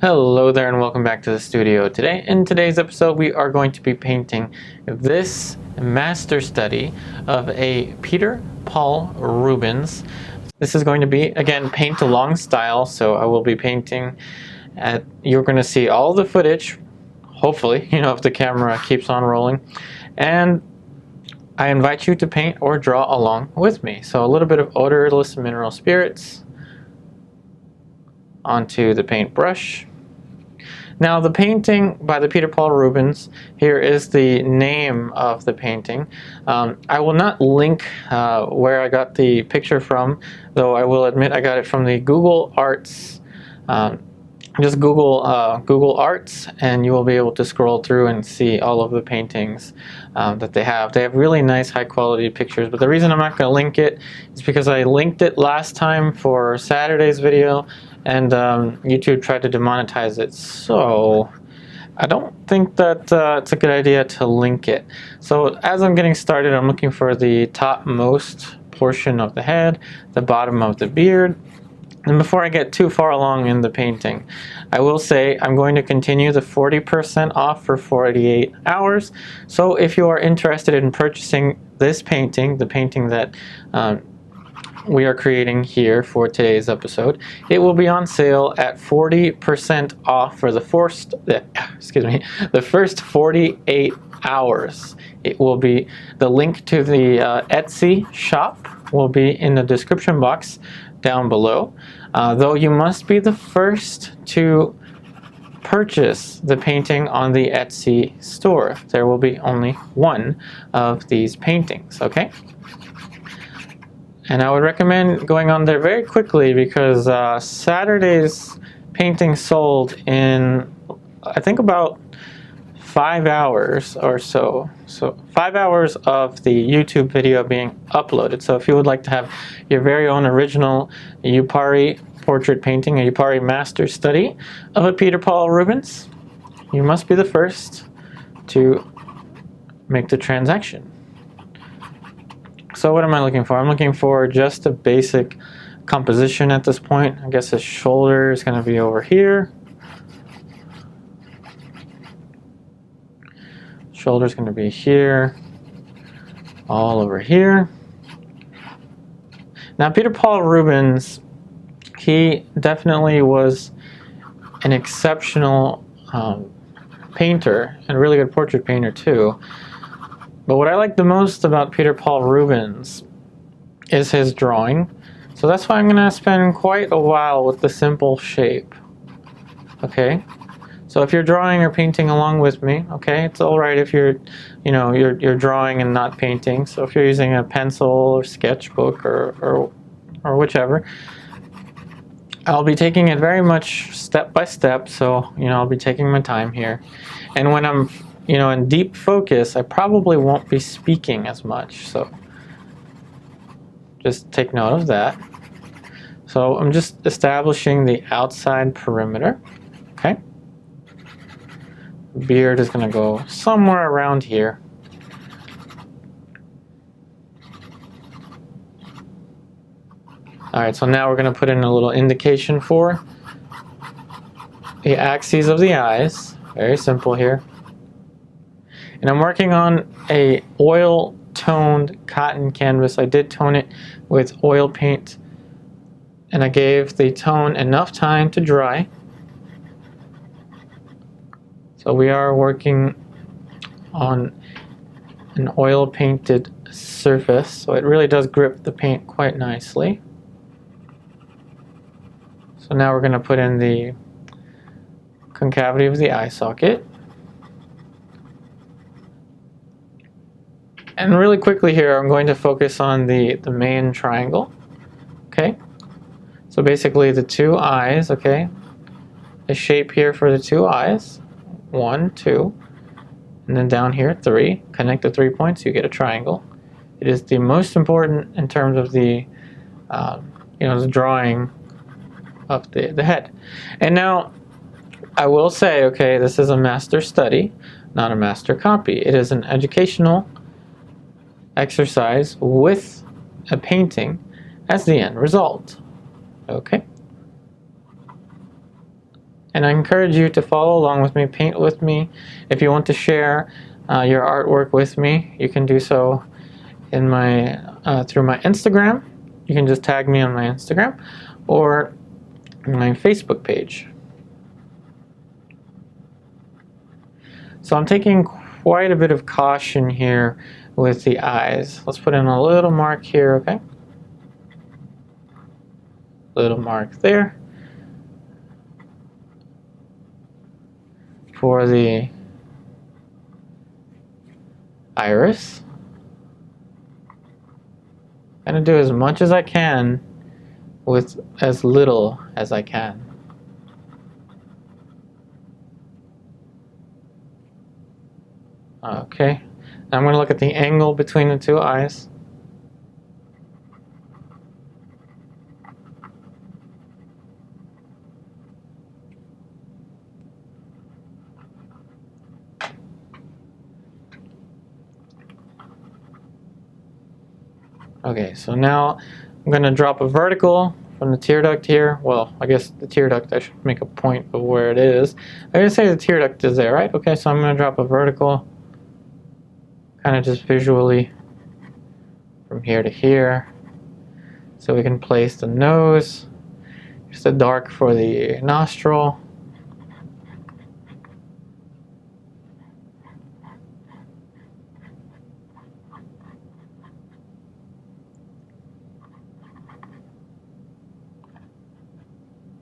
Hello there and welcome back to the studio. Today, in today's episode, we are going to be painting this master study of a Peter Paul Rubens. This is going to be, again, paint along style, so I will be painting you're going to see all the footage, hopefully, if the camera keeps on rolling, and I invite you to paint or draw along with me. So a little bit of odorless mineral spirits onto the paintbrush. Now the painting by the Peter Paul Rubens, here is the name of the painting. I will not link where I got the picture from, though I will admit I got it from the Google Arts. Just Google Arts and you will be able to scroll through and see all of the paintings that they have. They have really nice high quality pictures, but the reason I'm not going to link it is because I linked it last time for Saturday's video and YouTube tried to demonetize it, so I don't think that it's a good idea to link it. So as I'm getting started, I'm looking for the topmost portion of the head, the bottom of the beard. And before I get too far along in the painting, I will say I'm going to continue the 40% off for 48 hours. So if you are interested in purchasing this painting, the painting that we are creating here for today's episode, it will be on sale at 40% off for the first 48 hours. It will be, the link to the Etsy shop will be in the description box down below, though you must be the first to purchase the painting on the Etsy store. There will be only one of these paintings, okay? And I would recommend going on there very quickly because Saturday's painting sold in, I think, about 5 hours or so. So 5 hours of the YouTube video being uploaded. So if you would like to have your very own original Yupari portrait painting, a Yupari master study of a Peter Paul Rubens, you must be the first to make the transaction. So what am I looking for? I'm looking for just a basic composition at this point. I guess his shoulder is going to be over here. Shoulder's going to be here, all over here. Now Peter Paul Rubens, he definitely was an exceptional painter and a really good portrait painter too. But what I like the most about Peter Paul Rubens is his drawing. So that's why I'm going to spend quite a while with the simple shape. Okay? So if you're drawing or painting along with me, okay, it's all right if you're drawing and not painting. So if you're using a pencil or sketchbook or whichever, I'll be taking it very much step by step. So I'll be taking my time here, and when I'm in deep focus, I probably won't be speaking as much. So just take note of that. So I'm just establishing the outside perimeter. Okay. Beard is going to go somewhere around here. Alright, so now we're going to put in a little indication for the axes of the eyes. Very simple here. And I'm working on a oil toned cotton canvas. I did tone it with oil paint, and I gave the tone enough time to dry. So we are working on an oil painted surface, so it really does grip the paint quite nicely. So now we're going to put in the concavity of the eye socket. And really quickly here, I'm going to focus on the main triangle. Okay, so basically the two eyes, okay, the shape here for the two eyes. 1, 2, and then down here 3. Connect the 3 points, you get a triangle. It is the most important in terms of the the drawing of the head. And now I will say, okay, this is a master study, not a master copy. It is an educational exercise with a painting as the end result. Okay. And I encourage you to follow along with me, paint with me. If you want to share your artwork with me, you can do so in my through my Instagram. You can just tag me on my Instagram or my Facebook page. So I'm taking quite a bit of caution here with the eyes. Let's put in a little mark here, okay? Little mark there for the iris. I'm going to do as much as I can with as little as I can. Okay, now I'm going to look at the angle between the two eyes. Okay, so now I'm going to drop a vertical from the tear duct here. Well, I guess the tear duct, I should make a point of where it is. I'm going to say the tear duct is there, right? Okay, so I'm going to drop a vertical, kind of just visually from here to here. So we can place the nose, just a dark for the nostril.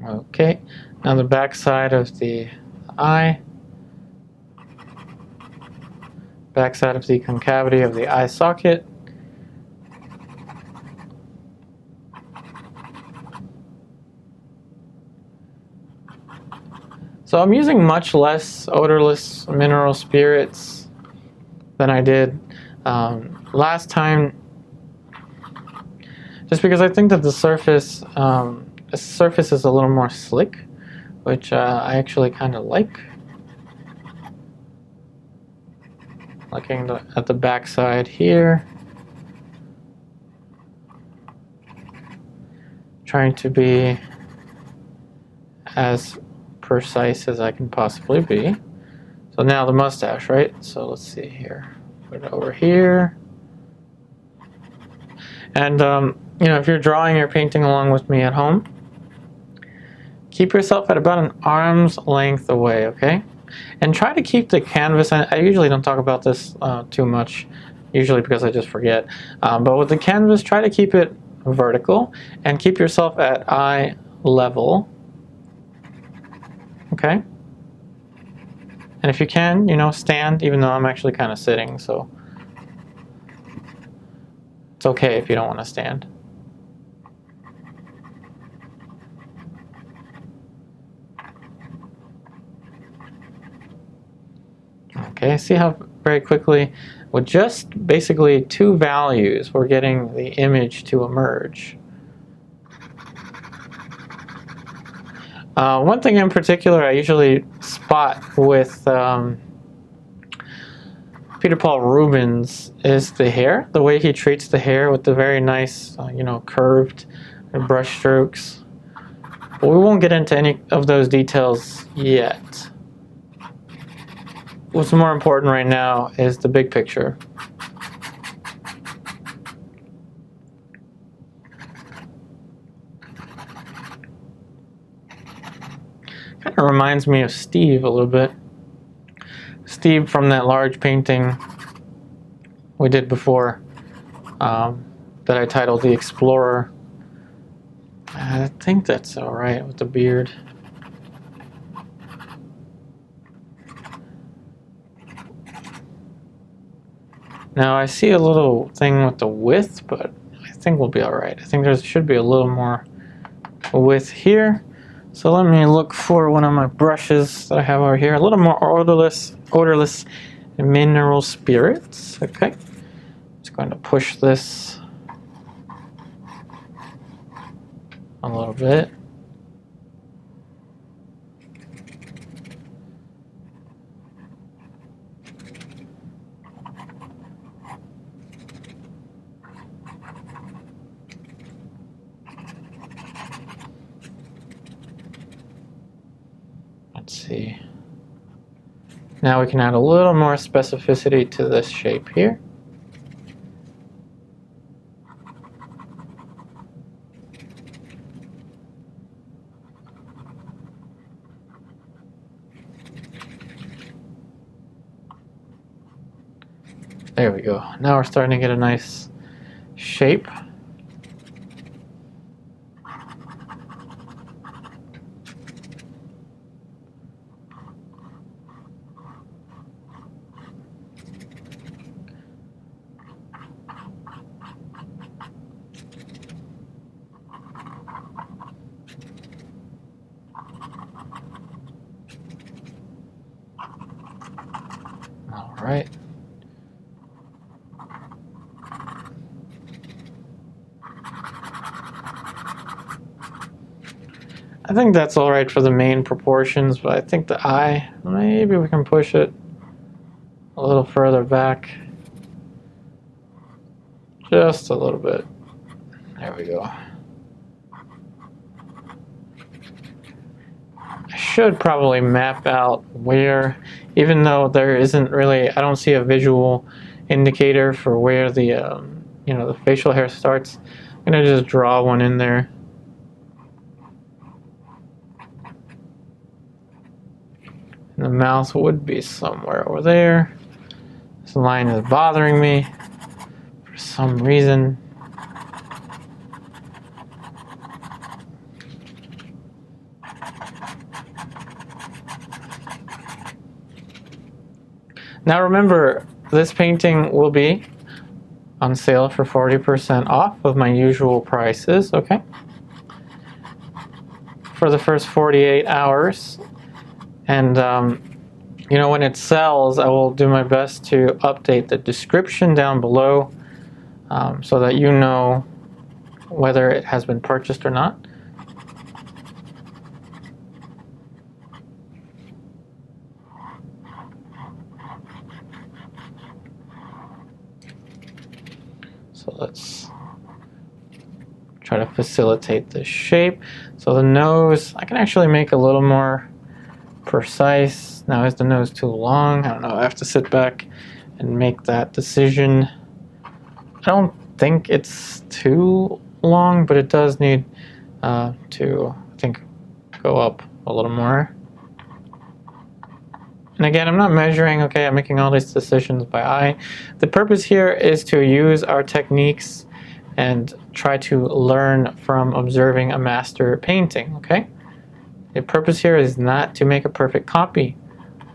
Okay, now the back side of the eye, back side of the concavity of the eye socket. So I'm using much less odorless mineral spirits than I did last time, just because I think that the surface is a little more slick, which I actually kind of like. Looking at the back side here, trying to be as precise as I can possibly be. So now the mustache, right? So let's see here. Put it over here. And you know, if you're drawing or painting along with me at home, keep yourself at about an arm's length away, okay? And try to keep the canvas, I usually don't talk about this too much, usually because I just forget, but with the canvas, try to keep it vertical and keep yourself at eye level, okay? And if you can, you know, stand, even though I'm actually kind of sitting, so it's okay if you don't want to stand. Okay, see how very quickly, with just basically two values, we're getting the image to emerge. One thing in particular I usually spot with Peter Paul Rubens is the hair, the way he treats the hair with the very nice, you know, curved brush strokes. But we won't get into any of those details yet. What's more important right now is the big picture. Kind of reminds me of Steve a little bit. Steve from that large painting we did before that I titled The Explorer. I think that's all right with the beard. Now I see a little thing with the width, but I think we'll be all right. I think there should be a little more width here. So let me look for one of my brushes that I have over here. A little more odorless mineral spirits. Okay. Just going to push this a little bit. Let's see. Now we can add a little more specificity to this shape here. There we go. Now we're starting to get a nice shape. All right. I think that's all right for the main proportions, but I think the eye, maybe we can push it a little further back. Just a little bit. There we go. I should probably map out where, even though there isn't really, I don't see a visual indicator for where the, you know, the facial hair starts. I'm gonna just draw one in there. And the mouth would be somewhere over there. This line is bothering me for some reason. Now remember, this painting will be on sale for 40% off of my usual prices, okay? For the first 48 hours. And, you know, when it sells, I will do my best to update the description down below so that you know whether it has been purchased or not. So let's try to facilitate this shape. So the nose, I can actually make a little more precise. Now, is the nose too long? I don't know. I have to sit back and make that decision. I don't think it's too long, but it does need to, I think, go up a little more. And again, I'm not measuring, okay, I'm making all these decisions by eye. The purpose here is to use our techniques and try to learn from observing a master painting, okay? The purpose here is not to make a perfect copy,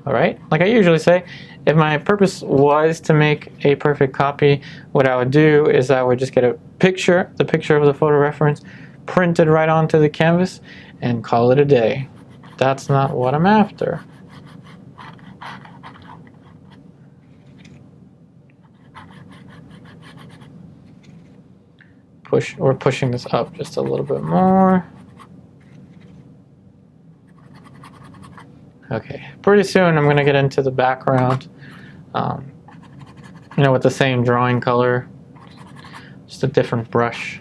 all right? Like I usually say, if my purpose was to make a perfect copy, what I would do is I would just get a picture, the picture of the photo reference, printed right onto the canvas, and call it a day. That's not what I'm after. We're pushing this up just a little bit more. Okay, pretty soon I'm going to get into the background, you know, with the same drawing color, just a different brush.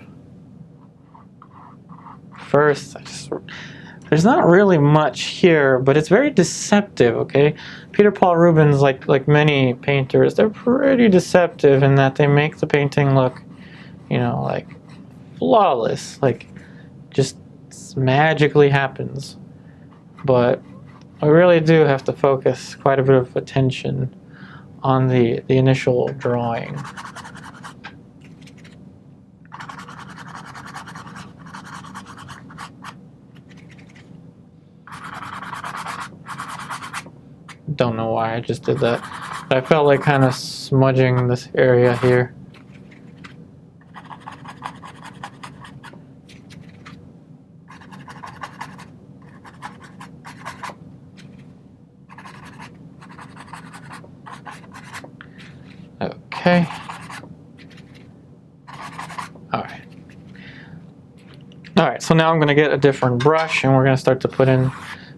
First, there's not really much here, but it's very deceptive, okay? Peter Paul Rubens, like many painters, they're pretty deceptive in that they make the painting look, you know, like flawless, like just magically happens. But I really do have to focus quite a bit of attention on the initial drawing. Don't know why I just did that. But I felt like kind of smudging this area here. Okay. Alright, so now I'm going to get a different brush and we're going to start to put in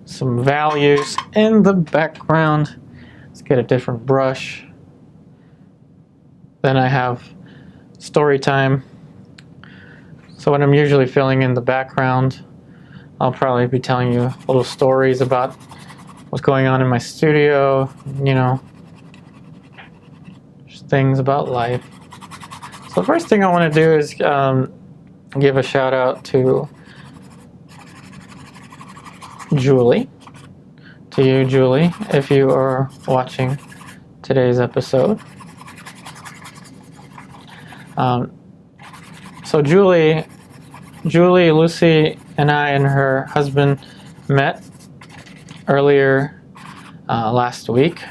some values in the background. Let's get a different brush. Then I have story time. So when I'm usually filling in the background, I'll probably be telling you little stories about what's going on in my studio, you know, just things about life. So the first thing I want to do is give a shout out to Julie. To you, Julie, if you are watching today's episode. So Julie, Lucy, and I and her husband met earlier last week,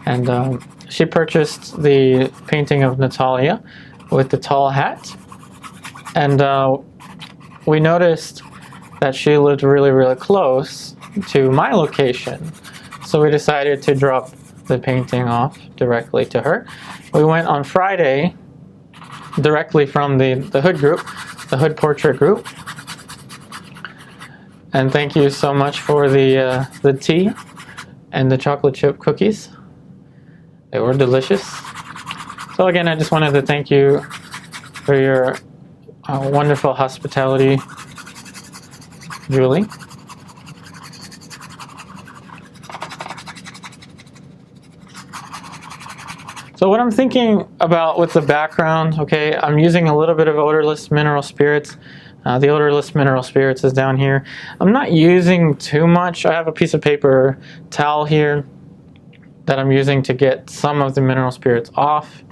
and she purchased the painting of Natalia with the tall hat, and we noticed that she lived really, really close to my location, so we decided to drop the painting off directly to her. We went on Friday directly from the Hood group, the Hood portrait group, and thank you so much for the tea and the chocolate chip cookies. They were delicious. So again, I just wanted to thank you for your wonderful hospitality, Julie. So what I'm thinking about with the background, okay, I'm using a little bit of odorless mineral spirits. The odorless mineral spirits is down here. I'm not using too much. I have a piece of paper towel here that I'm using to get some of the mineral spirits off.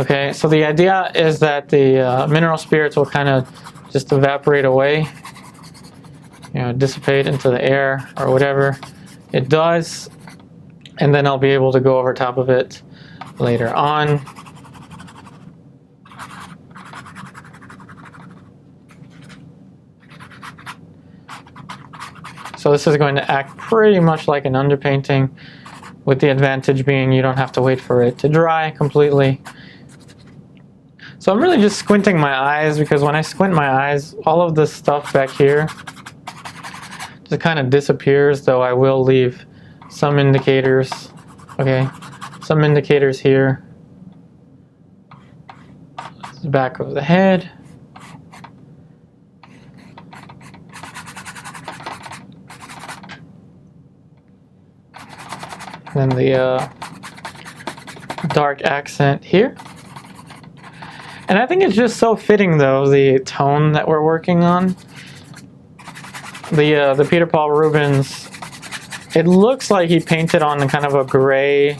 Okay, so the idea is that the mineral spirits will kind of just evaporate away, you know, dissipate into the air or whatever it does, and then I'll be able to go over top of it later on. So this is going to act pretty much like an underpainting, with the advantage being you don't have to wait for it to dry completely. So I'm really just squinting my eyes, because when I squint my eyes, all of this stuff back here just kind of disappears, though I will leave some indicators, okay? Some indicators here. The back of the head. Then the dark accent here. And I think it's just so fitting, though, the tone that we're working on. The Peter Paul Rubens, it looks like he painted on kind of a gray,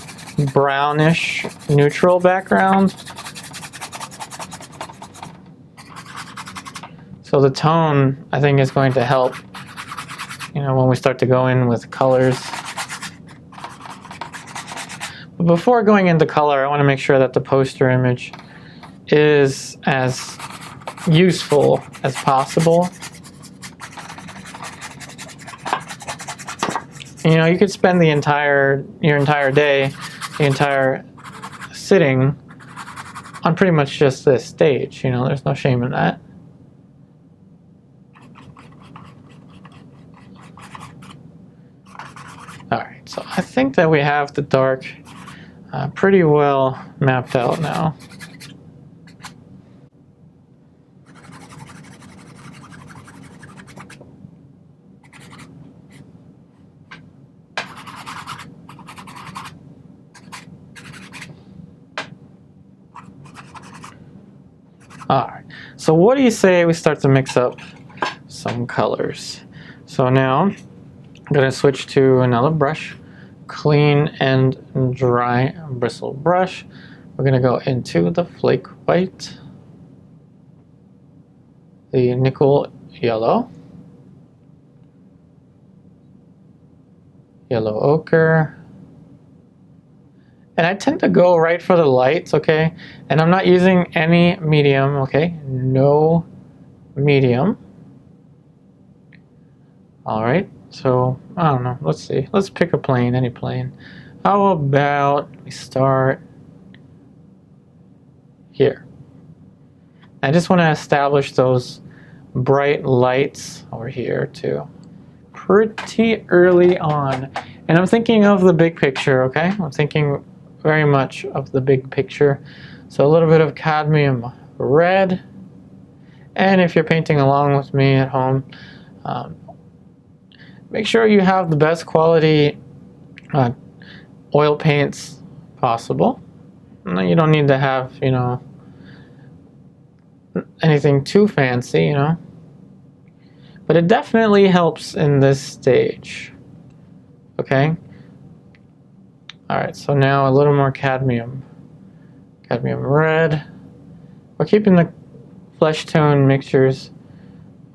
brownish, neutral background. So the tone, I think, is going to help, you know, when we start to go in with colors. But before going into color, I want to make sure that the poster image is as useful as possible. You know, you could spend your entire day, the entire sitting on pretty much just this stage. You know, there's no shame in that. Alright, so I think that we have the dark pretty well mapped out now. Alright, so what do you say we start to mix up some colors? So now I'm going to switch to another brush, clean and dry bristle brush. We're going to go into the flake white, the nickel yellow, yellow ochre, and I tend to go right for the lights, okay? And I'm not using any medium, okay? No medium. Alright, so, I don't know, let's see. Let's pick a plane, any plane. How about we start here? I just want to establish those bright lights over here too. Pretty early on. And I'm thinking of the big picture, okay? I'm thinking very much of the big picture. So a little bit of cadmium red. And if you're painting along with me at home, make sure you have the best quality oil paints possible. You don't need to have, you know, anything too fancy, you know, but it definitely helps in this stage. Okay. All right, so now a little more cadmium red. We're keeping the flesh tone mixtures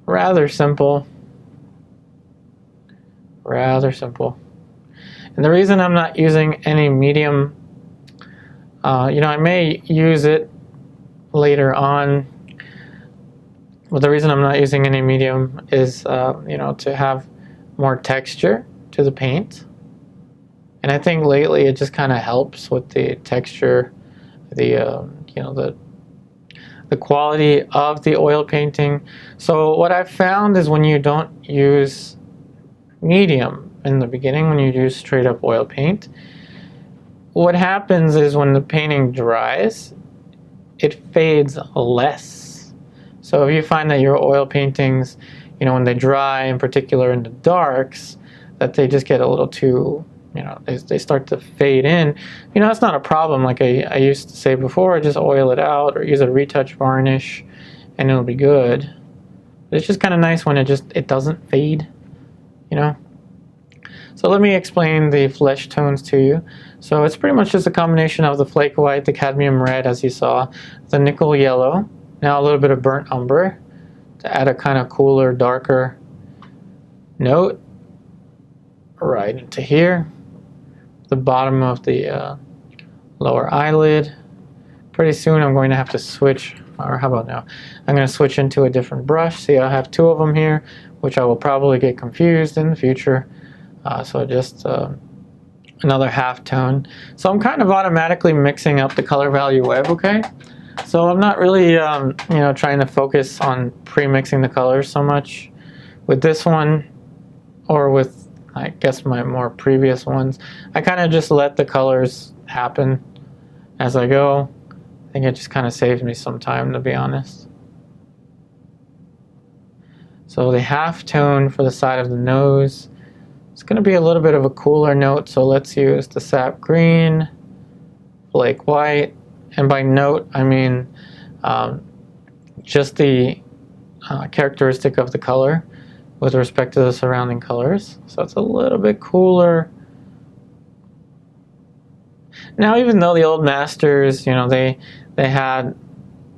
rather simple. And the reason I'm not using any medium, you know, I may use it later on, but the reason I'm not using any medium is, you know, to have more texture to the paint. And I think lately it just kind of helps with the texture, the you know, the quality of the oil painting. So what I've found is when you don't use medium in the beginning, when you use straight up oil paint, what happens is when the painting dries, it fades less. So if you find that your oil paintings, you know, when they dry, in particular in the darks, that they just get a little too, you know, they start to fade in, you know, that's not a problem. Like I used to say before, just oil it out or use a retouch varnish and it'll be good. But it's just kind of nice when it doesn't fade, you know. So let me explain the flesh tones to you. So it's pretty much just a combination of the flake white, the cadmium red, as you saw, the nickel yellow, now a little bit of burnt umber to add a kind of cooler, darker note right into here, the bottom of the lower eyelid. Pretty soon I'm going to have to switch, or how about now? I'm going to switch into a different brush. See, I have two of them here, which I will probably get confused in the future. So just another half tone. So I'm kind of automatically mixing up the color value web, okay? So I'm not really, you know, trying to focus on pre-mixing the colors so much. With this one, or with, I guess, my more previous ones, I kind of just let the colors happen as I go. I think it just kind of saves me some time, to be honest. So the half tone for the side of the nose, it's going to be a little bit of a cooler note, so let's use the sap green, flake white, and by note I mean just the characteristic of the color with respect to the surrounding colors. So it's a little bit cooler. Now, even though the old masters, you know, they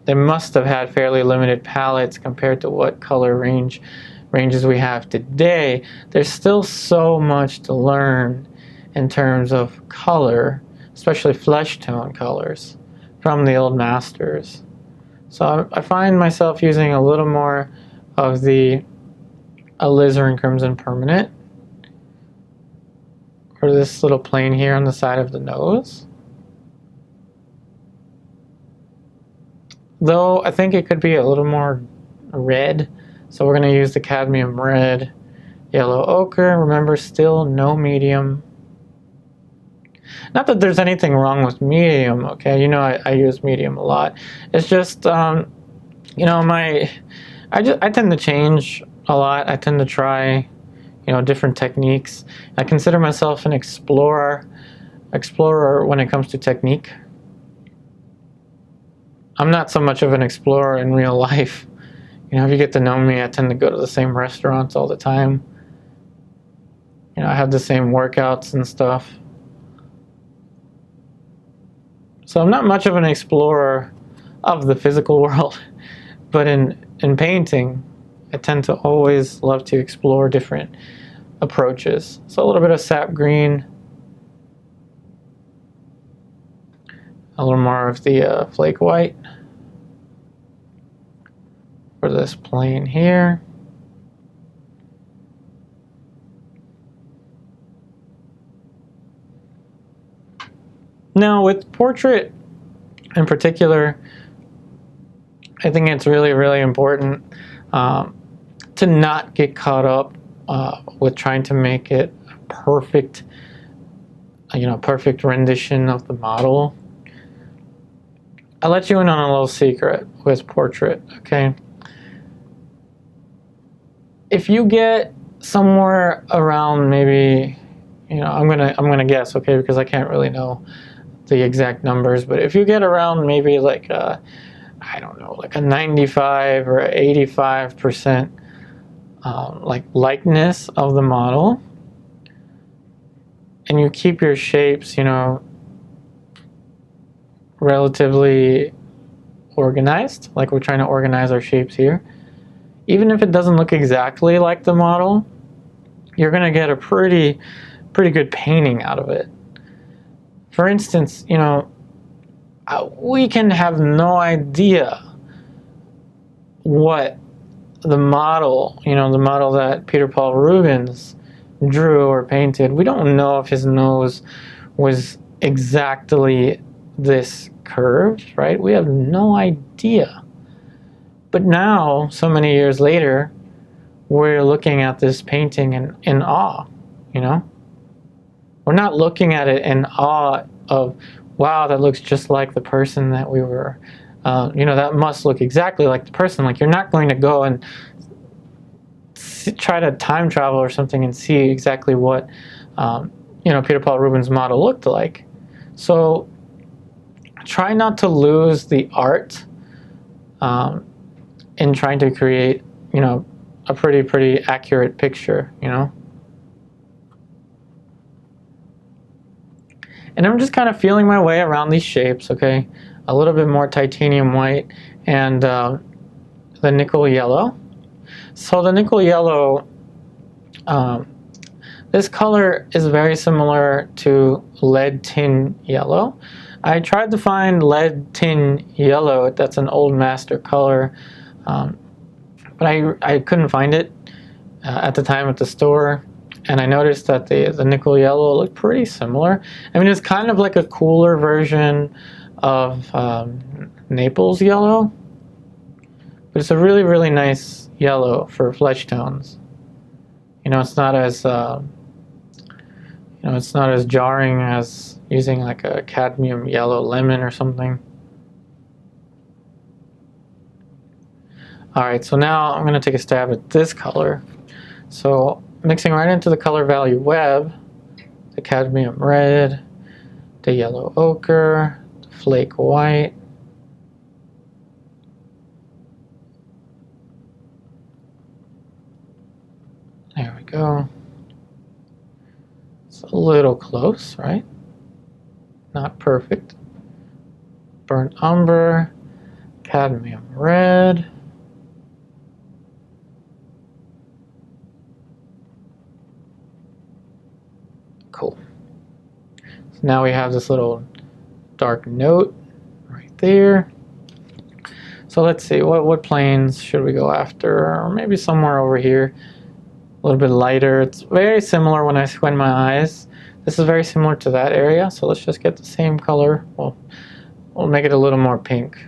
must have had fairly limited palettes compared to what color ranges we have today, there's still so much to learn in terms of color, especially flesh tone colors from the old masters. So I find myself using a little more of the alizarin crimson permanent for this little plane here on the side of the nose. Though I think it could be a little more red, so we're going to use the cadmium red, yellow ochre. Remember, still no medium. Not that there's anything wrong with medium, okay? You know, I use medium a lot. It's just, you know, I tend to change a lot. I tend to try, you know, different techniques. I consider myself an explorer when it comes to technique. I'm not so much of an explorer in real life. You know, if you get to know me, I tend to go to the same restaurants all the time. You know, I have the same workouts and stuff. So I'm not much of an explorer of the physical world, but in painting, I tend to always love to explore different approaches. So a little bit of sap green, a little more of the flake white for this plane here. Now with portrait in particular, I think it's really, really important to not get caught up with trying to make it a perfect, perfect rendition of the model. I'll let you in on a little secret with portrait, okay? If you get somewhere around maybe, I'm gonna guess, okay, because I can't really know the exact numbers, but if you get around maybe like I don't know, like a 95 or 85% like likeness of the model, and you keep your shapes, relatively organized, like we're trying to organize our shapes here, even if it doesn't look exactly like the model, you're going to get a pretty good painting out of it. For instance, we can have no idea what the model, the model that Peter Paul Rubens drew or painted, we don't know if his nose was exactly this curved, right? We have no idea. But now, so many years later, we're looking at this painting in awe, We're not looking at it in awe of, wow, that looks just like the person that we were, that must look exactly like the person. Like, you're not going to go and try to time travel or something and see exactly what, Peter Paul Rubens' model looked like. So try not to lose the art in trying to create, a pretty accurate picture, And I'm just kind of feeling my way around these shapes, okay? A little bit more titanium white and the nickel yellow. So the nickel yellow, this color is very similar to lead tin yellow. I tried to find lead tin yellow, that's an old master color, but I couldn't find it at the time at the store. And I noticed that the nickel yellow looked pretty similar. I mean, it's kind of like a cooler version of Naples yellow, but it's a really nice yellow for flesh tones. It's not as it's not as jarring as using like a cadmium yellow lemon or something. All right, so now I'm going to take a stab at this color. So mixing right into the color value web, the cadmium red, the yellow ochre, the flake white, there we go. It's a little close, right? Not perfect. Burnt umber, cadmium red, cool. So now we have this little dark note right there. So let's see, what planes should we go after? Or maybe somewhere over here, a little bit lighter. It's very similar when I squint my eyes. This is very similar to that area, so let's just get the same color. We'll make it a little more pink.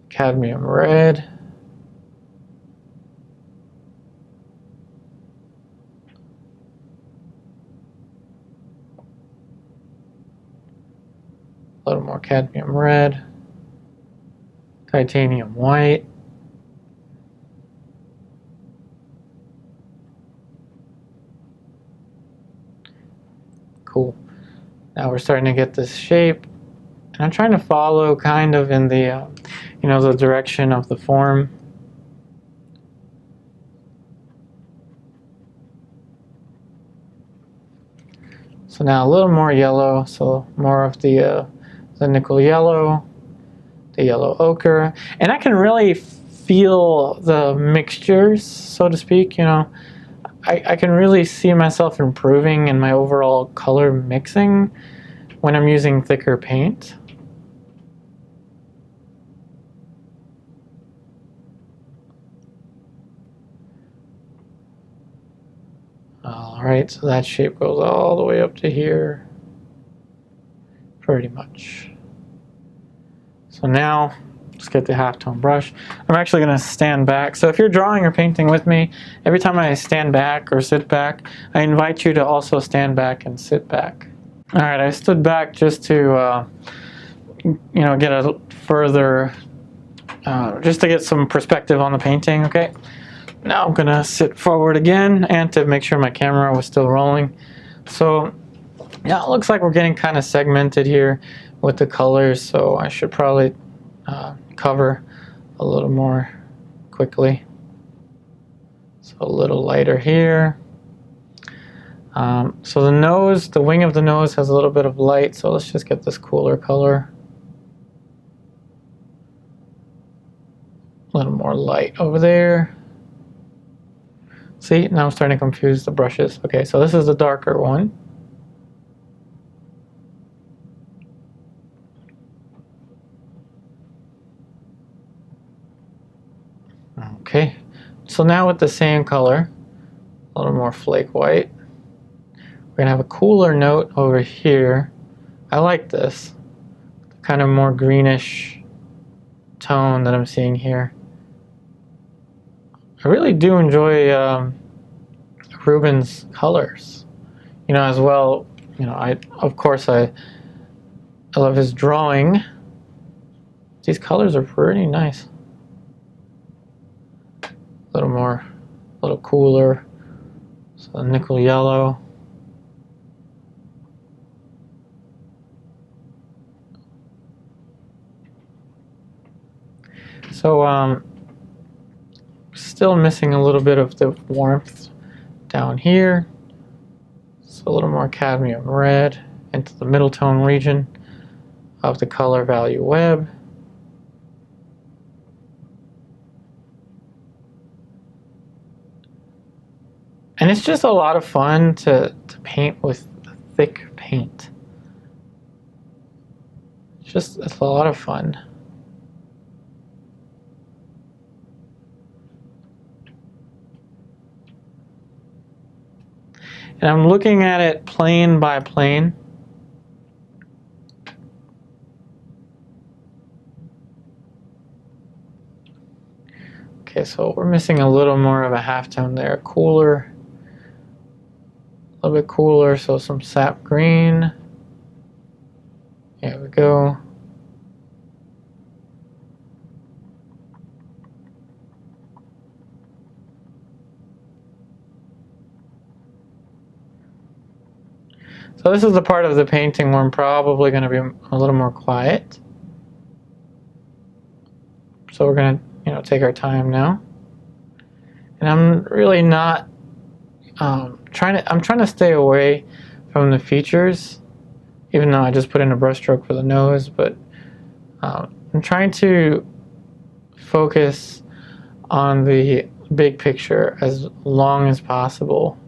Cadmium red. A little more cadmium red. Titanium white. Cool. Now we're starting to get this shape, and I'm trying to follow kind of in the, the direction of the form. So now a little more yellow, so more of the nickel yellow, the yellow ochre, and I can really feel the mixtures, so to speak. I can really see myself improving in my overall color mixing when I'm using thicker paint. Alright, so that shape goes all the way up to here, pretty much. So now, let's get the halftone brush. I'm actually going to stand back. So if you're drawing or painting with me, every time I stand back or sit back, I invite you to also stand back and sit back. Alright, I stood back just to, get a further, just to get some perspective on the painting, okay? Now I'm gonna sit forward again and to make sure my camera was still rolling. So yeah, it looks like we're getting kind of segmented here with the colors, so I should probably cover a little more quickly. So a little lighter here. So the nose, the wing of the nose has a little bit of light, so let's just get this cooler color. A little more light over there. See, now I'm starting to confuse the brushes. Okay, so this is the darker one. Okay, so now with the same color, a little more flake white, we're gonna have a cooler note over here. I like this kind of more greenish tone that I'm seeing here. I really do enjoy Rubens' colors, you know, as well. You know, of course I love his drawing. These colors are pretty nice. A little more, a little cooler. So nickel yellow. So still missing a little bit of the warmth down here. So a little more cadmium red into the middle tone region of the color value web. And it's just a lot of fun to paint with thick paint. It's a lot of fun. And I'm looking at it plane by plane. Okay, so we're missing a little more of a halftone there. Cooler. A little bit cooler, so some sap green. There we go. So this is the part of the painting where I'm probably going to be a little more quiet. So we're going to, you know, take our time now. And I'm really not I'm trying to stay away from the features, even though I just put in a brushstroke for the nose, but I'm trying to focus on the big picture as long as possible.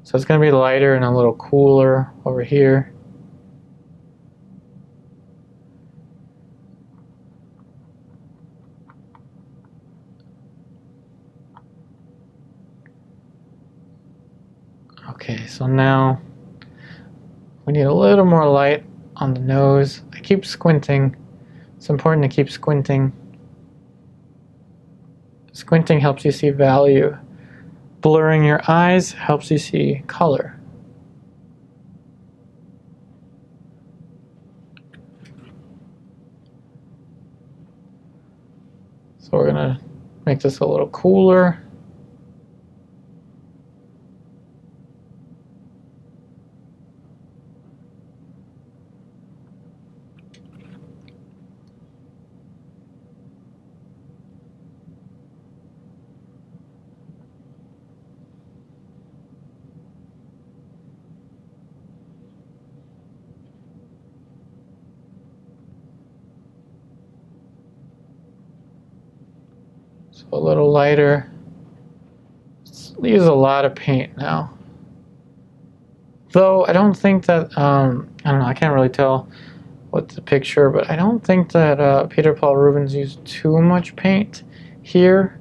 So it's going to be lighter and a little cooler over here. Okay, so now we need a little more light on the nose. I keep squinting. It's important to keep squinting. Squinting helps you see value. Blurring your eyes helps you see color. So we're gonna make this a little cooler. So a little lighter. Let's use a lot of paint now. Though I don't think that, I don't know, I can't really tell with the picture, but I don't think that Peter Paul Rubens used too much paint here.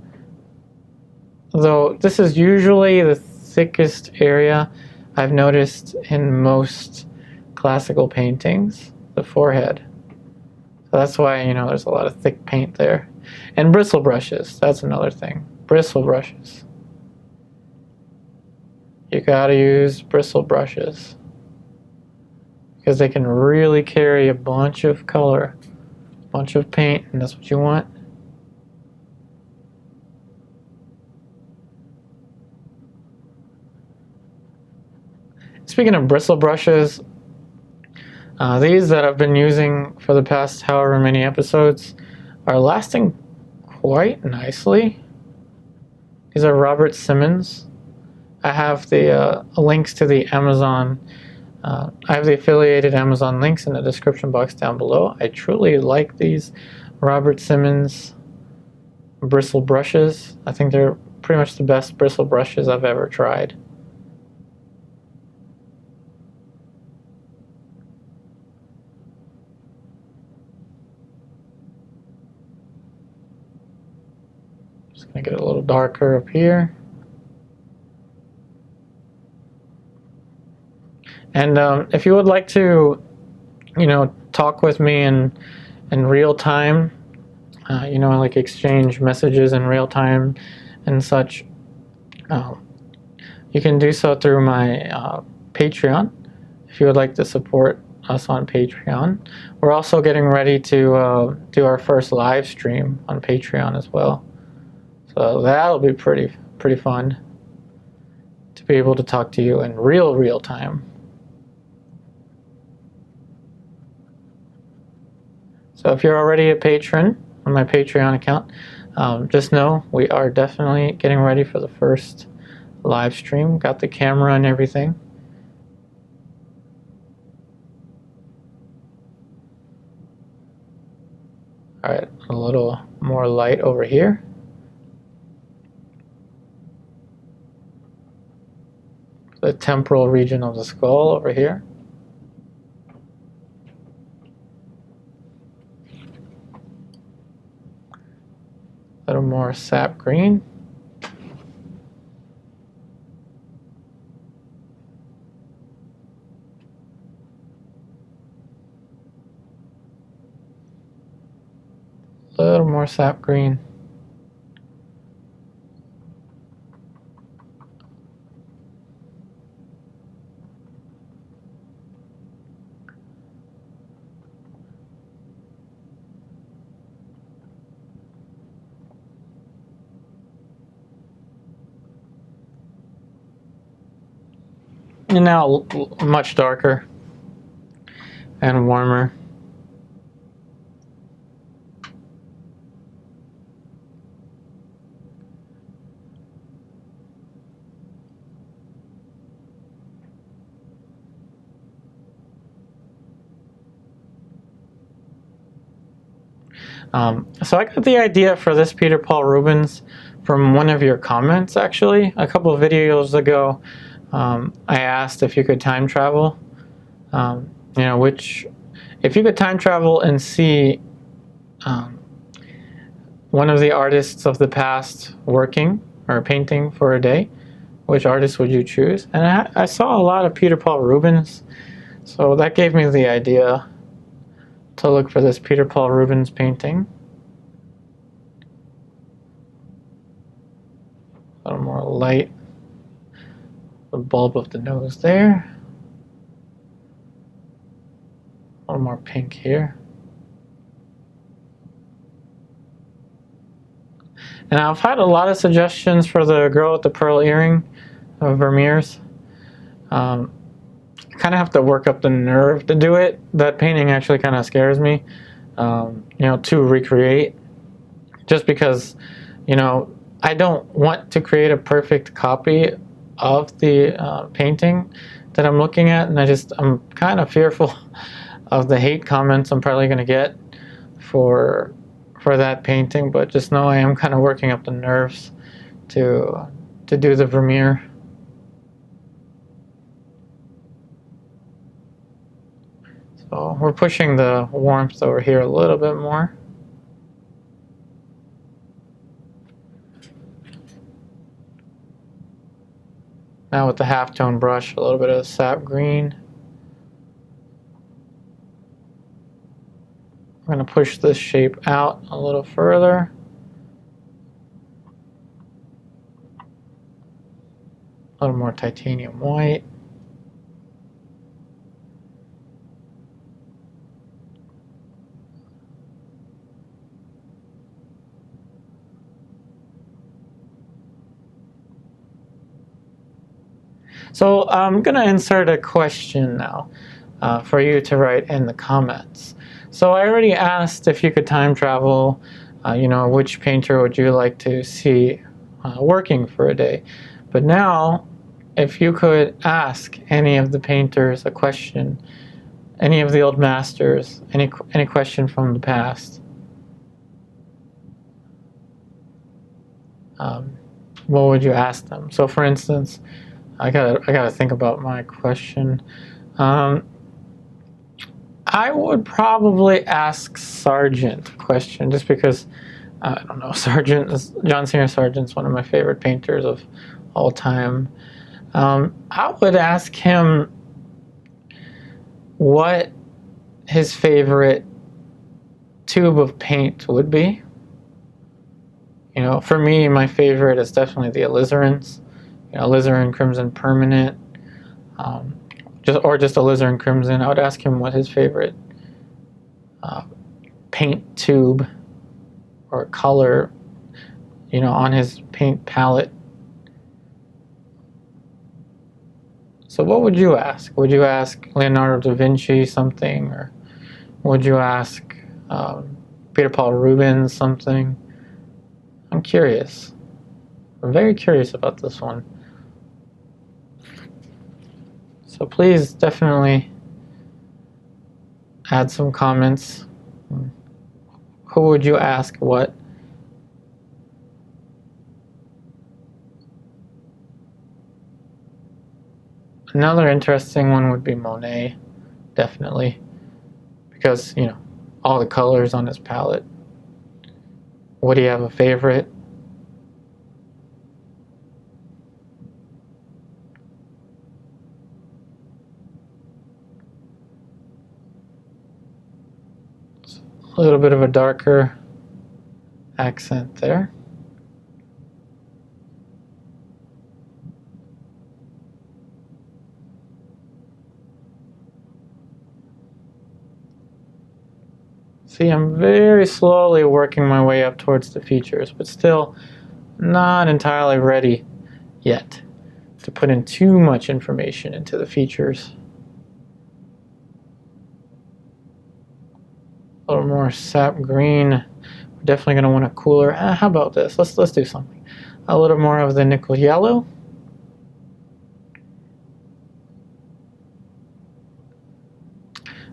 Though this is usually the thickest area I've noticed in most classical paintings, the forehead. That's why, you know, there's a lot of thick paint there. And bristle brushes, that's another thing. Bristle brushes. You gotta use bristle brushes because they can really carry a bunch of color, a bunch of paint, and that's what you want. Speaking of bristle brushes, these that I've been using for the past however many episodes are lasting quite nicely. These are Robert Simmons. I have the links to the Amazon. I have the affiliated Amazon links in the description box down below. I truly like these Robert Simmons bristle brushes. I think they're pretty much the best bristle brushes I've ever tried. Just gonna get a little darker up here. And if you would like to, you know, talk with me in real time, you know, like exchange messages in real time and such, you can do so through my Patreon. If you would like to support us on Patreon, we're also getting ready to do our first live stream on Patreon as well. So that'll be pretty fun to be able to talk to you in real time. So if you're already a patron on my Patreon account, just know we are definitely getting ready for the first live stream. Got the camera and everything. Alright, a little more light over here. The temporal region of the skull over here. A little more sap green. A little more sap green. And now much darker and warmer. So I got the idea for this Peter Paul Rubens from one of your comments, actually. A couple of videos ago, I asked if you could time travel. You know, if you could time travel and see one of the artists of the past working or painting for a day, which artist would you choose? And I saw a lot of Peter Paul Rubens, so that gave me the idea to look for this Peter Paul Rubens painting. A little more light, the bulb of the nose there. A little more pink here. And I've had a lot of suggestions for the girl with the pearl earring of Vermeer's. I kind of have to work up the nerve to do it. That painting actually kind of scares me, you know, to recreate. Just because, you know, I don't want to create a perfect copy of the painting that I'm looking at, and I'm kind of fearful of the hate comments I'm probably going to get for that painting. But just know I am kind of working up the nerves to do the Vermeer. So we're pushing the warmth over here a little bit more. Now with the halftone brush, a little bit of sap green. I'm going to push this shape out a little further. A little more titanium white. So I'm going to insert a question now for you to write in the comments. So I already asked if you could time travel, which painter would you like to see working for a day? But now, if you could ask any of the painters a question, any of the old masters, any question from the past, what would you ask them? So for instance, I gotta think about my question. I would probably ask Sargent a question, just because I don't know, John Singer Sargent's one of my favorite painters of all time. I would ask him what his favorite tube of paint would be. For me, my favorite is definitely the alizarins. Alizarin Crimson Permanent, just alizarin Crimson. I would ask him what his favorite paint tube or color, on his paint palette. So what would you ask? Would you ask Leonardo da Vinci something, or would you ask Peter Paul Rubens something? I'm curious. I'm very curious about this one. So please definitely add some comments. Who would you ask what? Another interesting one would be Monet, definitely, because all the colors on his palette. Would he have a favorite? A little bit of a darker accent there. See, I'm very slowly working my way up towards the features, but still not entirely ready yet to put in too much information into the features. A little more sap green. We're definitely going to want a cooler. How about this? Let's do something. A little more of the nickel yellow.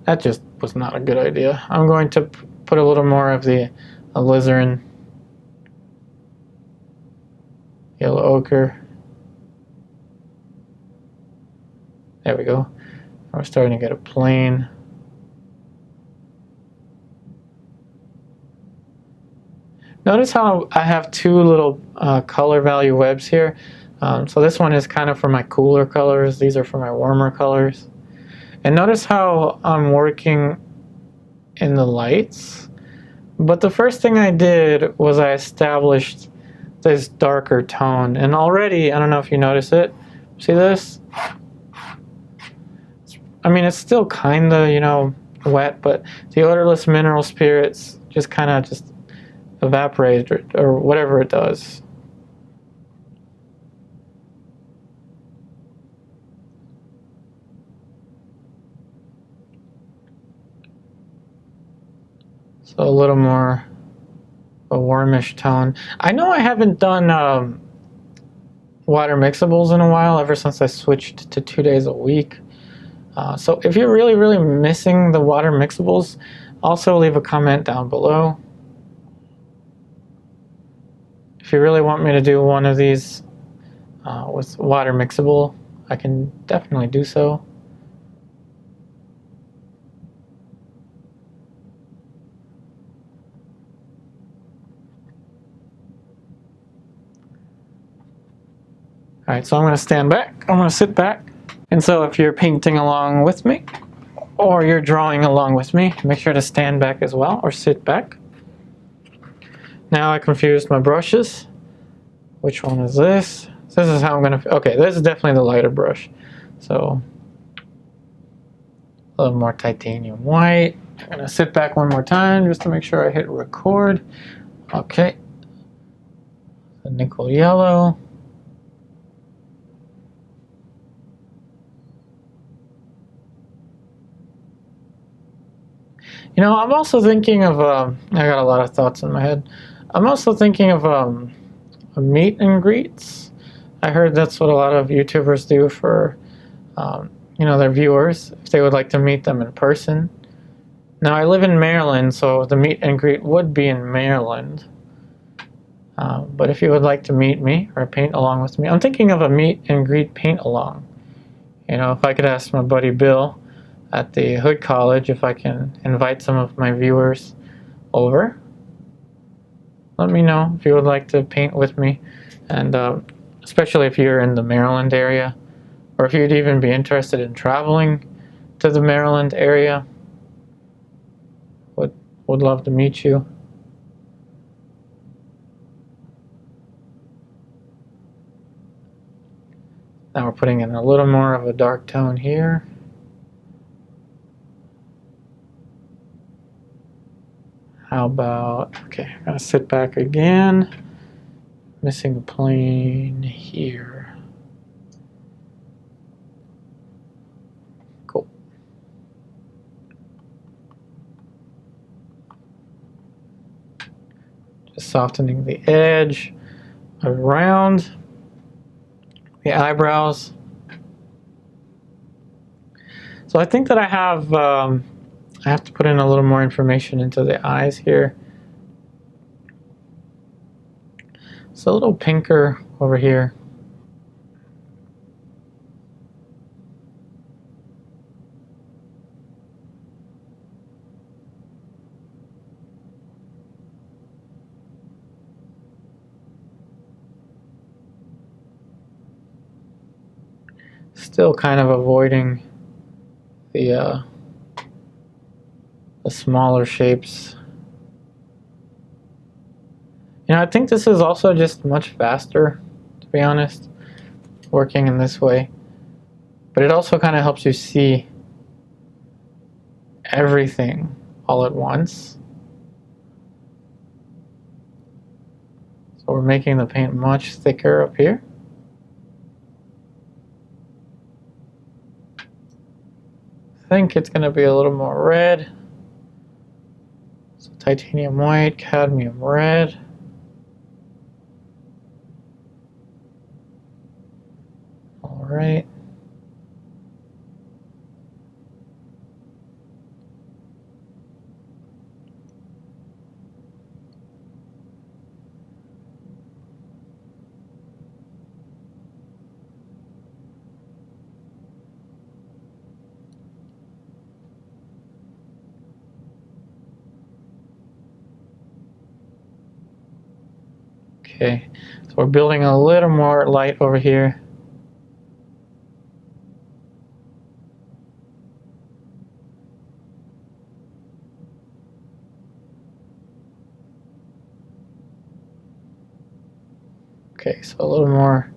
That just was not a good idea. I'm going to put a little more of the alizarin yellow ochre. There we go. We're starting to get a plane. Notice how I have two little color value webs here. So this one is kind of for my cooler colors. These are for my warmer colors. And notice how I'm working in the lights. But the first thing I did was I established this darker tone. And already, I don't know if you notice it. See this? I mean, it's still kind of, wet, but the odorless mineral spirits just kind of just evaporate or whatever it does. So a little more a warmish tone. I know I haven't done water mixables in a while, ever since I switched to 2 days a week. So if you're really, really missing the water mixables, also leave a comment down below. If you really want me to do one of these with water mixable, I can definitely do so. Alright, so I'm going to stand back, I'm going to sit back, and so if you're painting along with me, or you're drawing along with me, make sure to stand back as well, or sit back. Now I confused my brushes. Which one is this? This is how I'm gonna, okay, this is definitely the lighter brush. So, a little more titanium white. I'm gonna sit back one more time just to make sure I hit record. Okay. The nickel yellow. You know, I'm also thinking of, I got a lot of thoughts in my head. I'm also thinking of meet and greets. I heard that's what a lot of YouTubers do for, you know, their viewers, if they would like to meet them in person. Now, I live in Maryland, so the meet and greet would be in Maryland. But if you would like to meet me or paint along with me, I'm thinking of a meet and greet paint along. You know, if I could ask my buddy Bill at the Hood College if I can invite some of my viewers over. Let me know if you would like to paint with me, and especially if you're in the Maryland area, or if you'd even be interested in traveling to the Maryland area. Would love to meet you. Now we're putting in a little more of a dark tone here. How about, okay, I'm gonna sit back again. Missing a plane here. Cool. Just softening the edge around the eyebrows. So I think that I have to put in a little more information into the eyes here. It's a little pinker over here. Still kind of avoiding the smaller shapes. You know, I think this is also just much faster, to be honest, working in this way. But it also kind of helps you see everything all at once. So we're making the paint much thicker up here. I think it's going to be a little more red. So titanium white, cadmium red. All right. Okay, so we're building a little more light over here. Okay, so a little more,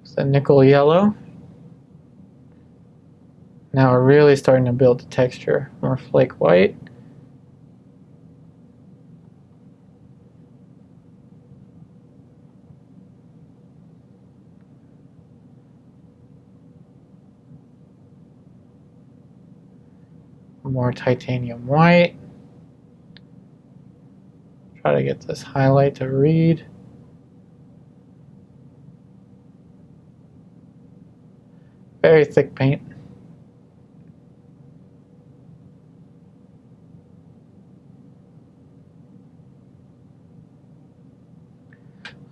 it's the nickel yellow. Now we're really starting to build the texture, more flake white. More titanium white. Try to get this highlight to read. Very thick paint.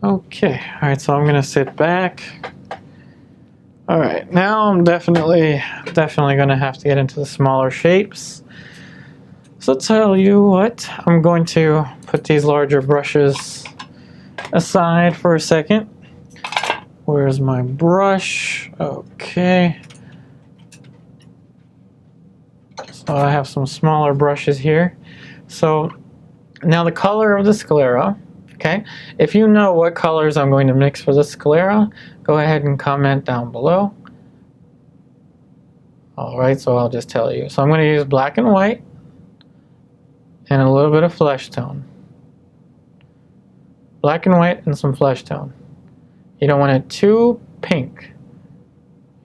Okay, all right, so I'm gonna sit back. All right, now I'm definitely gonna have to get into the smaller shapes. So tell you what, I'm going to put these larger brushes aside for a second. Where's my brush? Okay. I have some smaller brushes here. So now the color of the sclera, okay? If you know what colors I'm going to mix for the sclera, go ahead and comment down below. Alright, so I'll just tell you. So I'm going to use black and white and a little bit of flesh tone. Black and white and some flesh tone. You don't want it too pink.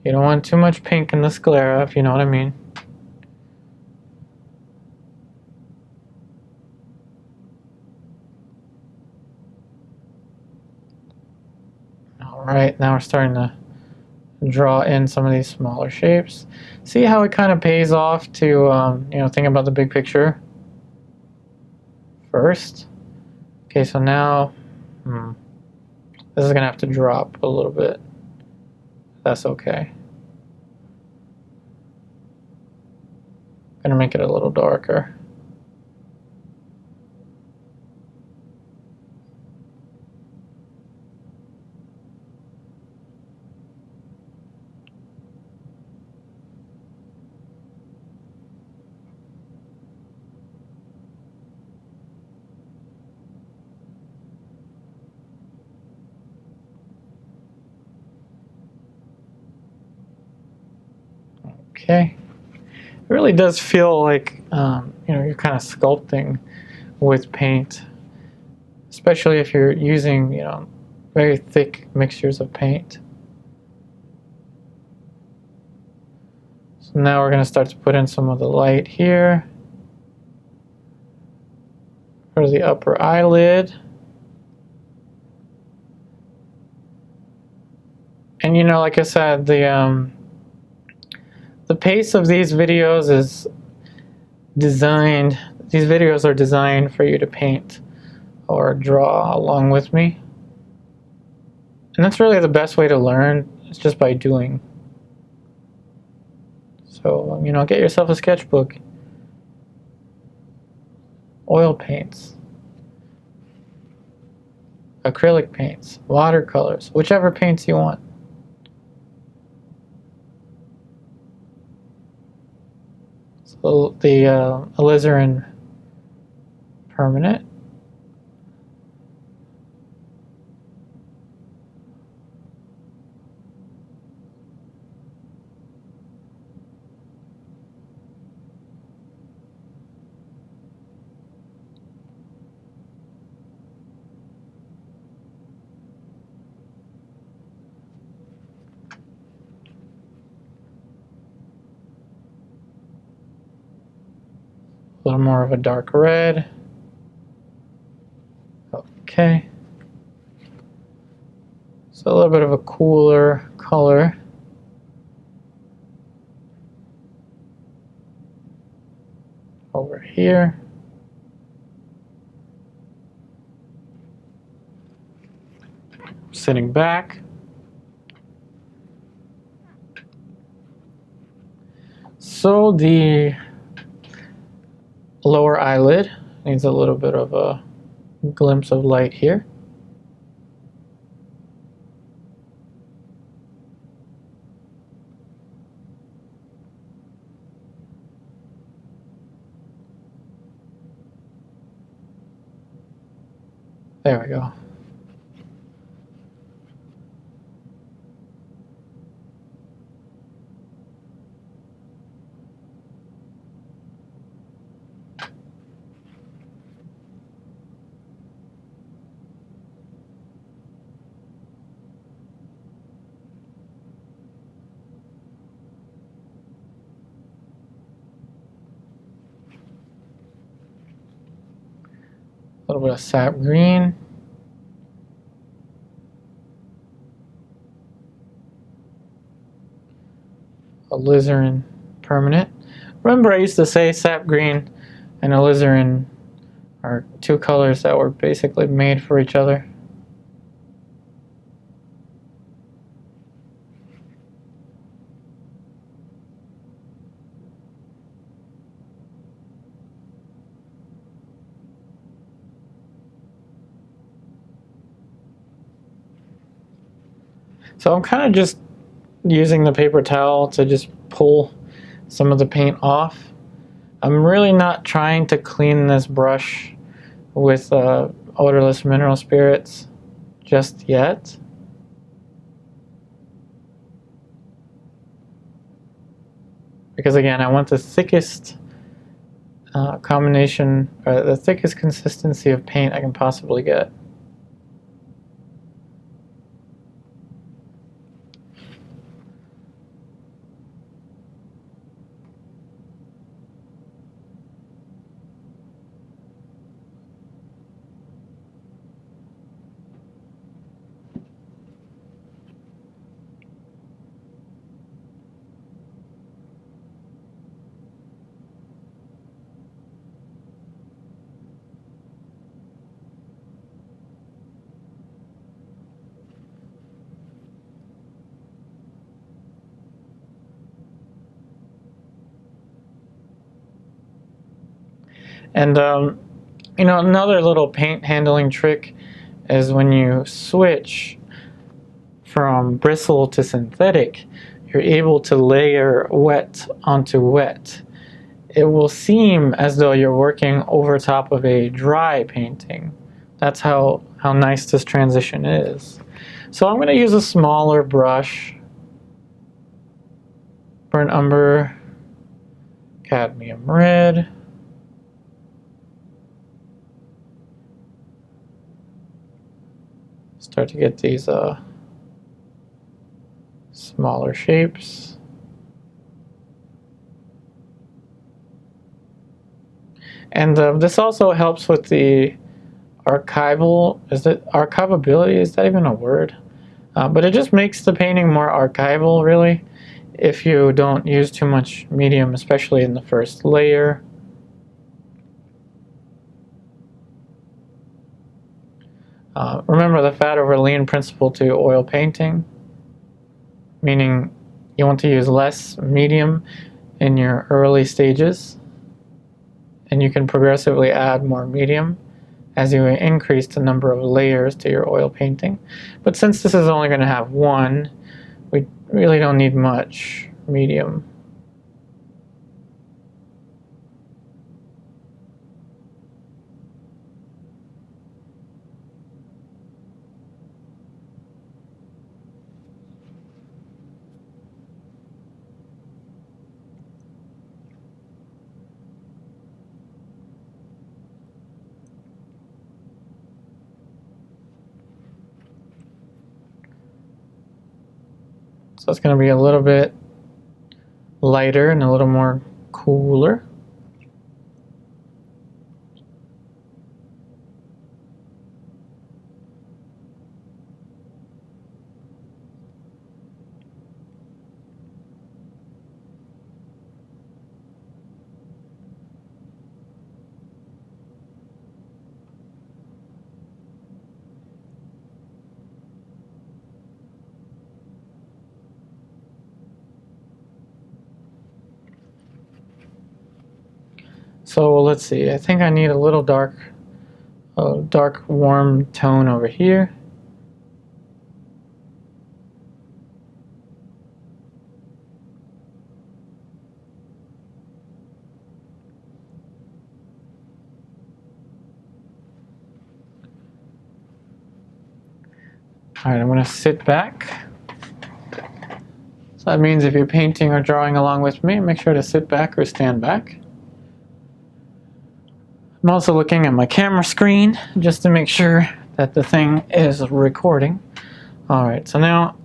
You don't want too much pink in the sclera, if you know what I mean. Alright, now we're starting to draw in some of these smaller shapes. See how it kind of pays off to, you know, think about the big picture first. Okay, so now, this is going to have to drop a little bit. That's okay. I'm going to make it a little darker. Okay, it really does feel like you know, you're kind of sculpting with paint, especially if you're using, you know, very thick mixtures of paint. So now we're going to start to put in some of the light here for the upper eyelid. And you know, like I said, the pace of these videos is designed, these videos are designed for you to paint or draw along with me. And that's really the best way to learn, it's just by doing. So, you know, get yourself a sketchbook. Oil paints. Acrylic paints. Watercolors. Whichever paints you want. The alizarin permanent. A little more of a dark red. Okay. So a little bit of a cooler color. Over here. Sitting back. So the lower eyelid needs a little bit of a glimpse of light here. There we go. A little bit of sap green. Alizarin permanent. Remember, I used to say sap green and alizarin are two colors that were basically made for each other. So I'm kind of just using the paper towel to just pull some of the paint off. I'm really not trying to clean this brush with odorless mineral spirits just yet. Because again, I want the thickest combination, or the thickest consistency of paint I can possibly get. And you know, another little paint handling trick is when you switch from bristle to synthetic, you're able to layer wet onto wet. It will seem as though you're working over top of a dry painting. That's how nice this transition is. So I'm going to use a smaller brush, burnt umber, cadmium red. Start to get these smaller shapes. And this also helps with the archivability, is that even a word? But it just makes the painting more archival, really, if you don't use too much medium, especially in the first layer. Remember the fat over lean principle to oil painting, meaning you want to use less medium in your early stages, and you can progressively add more medium as you increase the number of layers to your oil painting. But since this is only going to have one, we really don't need much medium. So it's going to be a little bit lighter and a little more cooler. So let's see, I think I need a little dark warm tone over here. Alright, I'm going to sit back. So that means if you're painting or drawing along with me, make sure to sit back or stand back. I'm also looking at my camera screen just to make sure that the thing is recording. Alright, so now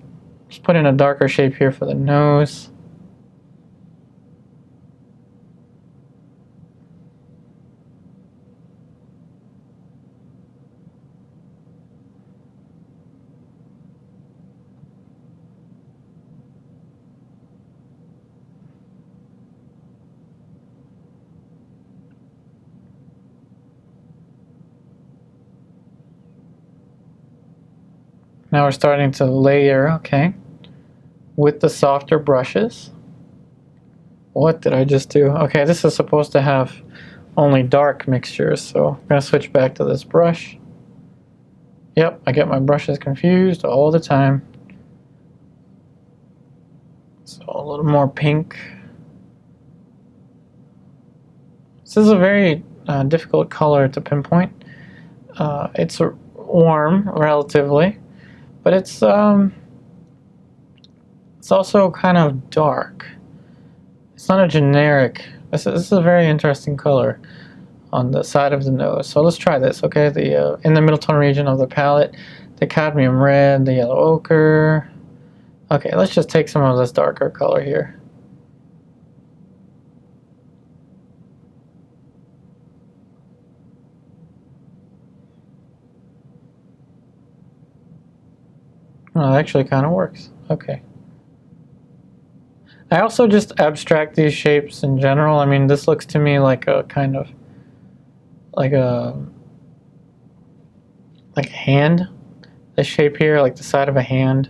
let's put in a darker shape here for the nose. Now we're starting to layer, okay, with the softer brushes. What did I just do? Okay, this is supposed to have only dark mixtures, so I'm going to switch back to this brush. Yep, I get my brushes confused all the time. So a little more pink. This is a very difficult color to pinpoint. It's warm, relatively, but it's also kind of dark. It's not a generic. This is a very interesting color on the side of the nose. So let's try this, okay? The in the middle tone region of the palette, the cadmium red, the yellow ochre. Okay, let's just take some of this darker color here. Oh, it actually kind of works. Okay. I also just abstract these shapes in general. I mean, this looks to me like a kind of like a hand. This shape here, like the side of a hand,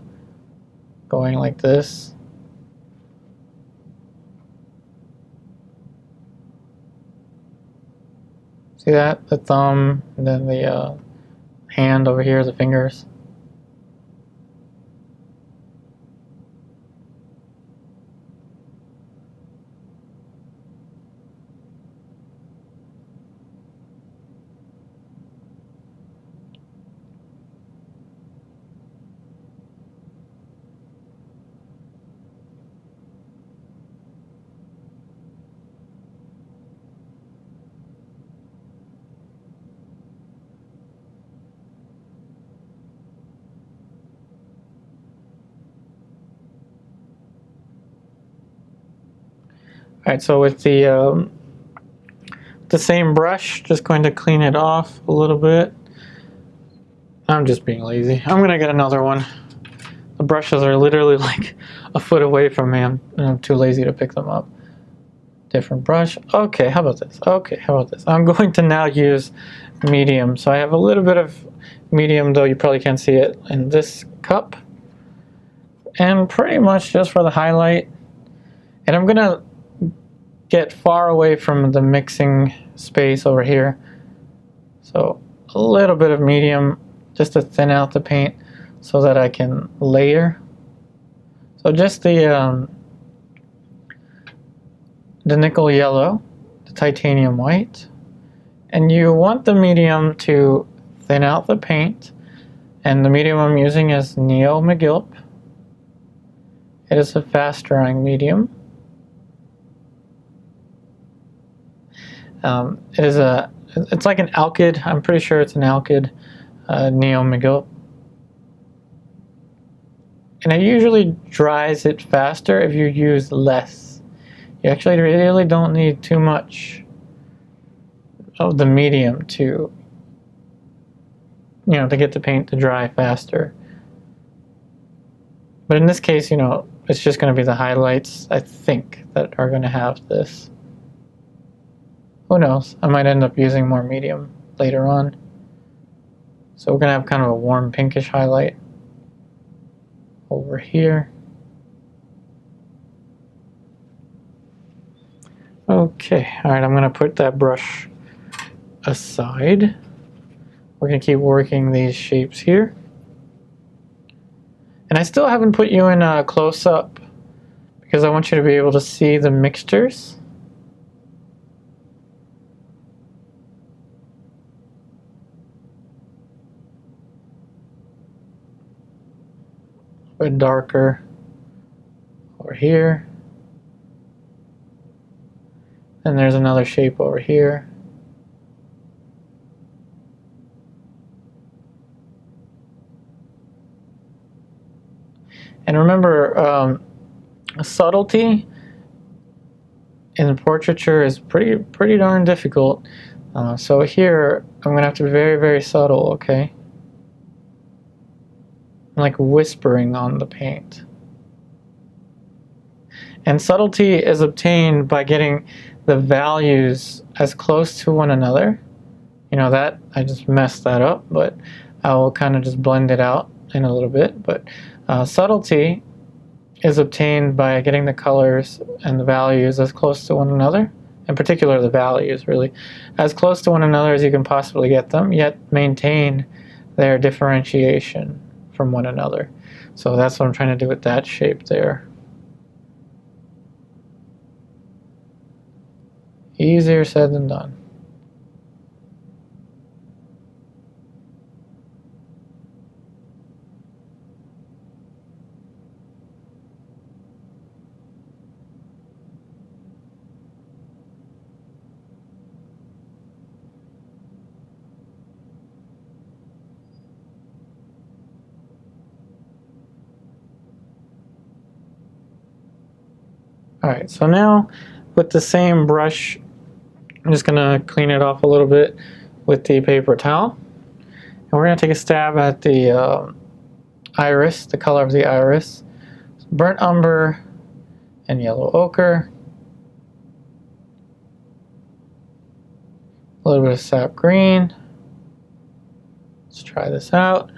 going like this. See that? The thumb, and then the hand over here, the fingers. Alright, so with the same brush, just going to clean it off a little bit. I'm just being lazy. I'm gonna get another one. The brushes are literally like a foot away from me. I'm too lazy to pick them up. Different brush. Okay, how about this? Okay, how about this? I'm going to now use medium. So I have a little bit of medium, though you probably can't see it, in this cup. And pretty much just for the highlight. And I'm gonna get far away from the mixing space over here. So a little bit of medium just to thin out the paint so that I can layer. So just the nickel yellow, the titanium white, and you want the medium to thin out the paint, and the medium I'm using is Neo McGilp. It is a fast drying medium. It's like an alkyd. I'm pretty sure it's an alkyd, Neo McGilp. And it usually dries it faster if you use less. You actually really don't need too much of the medium to get the paint to dry faster. But in this case, it's just going to be the highlights, I think, that are going to have this. Who knows? I might end up using more medium later on. So we're going to have kind of a warm pinkish highlight over here. Okay, alright, I'm going to put that brush aside. We're going to keep working these shapes here. And I still haven't put you in a close-up because I want you to be able to see the mixtures. A bit darker over here. And there's another shape over here. And remember, subtlety in portraiture is pretty darn difficult. So here, I'm going to have to be very, very subtle, okay? Like whispering on the paint. And subtlety is obtained by getting the values as close to one another. That I just messed that up, but I will kind of just blend it out in a little bit. But subtlety is obtained by getting the colors and the values as close to one another, in particular the values, really, as close to one another as you can possibly get them, yet maintain their differentiation from one another. So that's what I'm trying to do with that shape there. Easier said than done. Alright, so now with the same brush, I'm just going to clean it off a little bit with the paper towel. And we're going to take a stab at the iris, the color of the iris. Burnt umber and yellow ochre. A little bit of sap green. Let's try this out.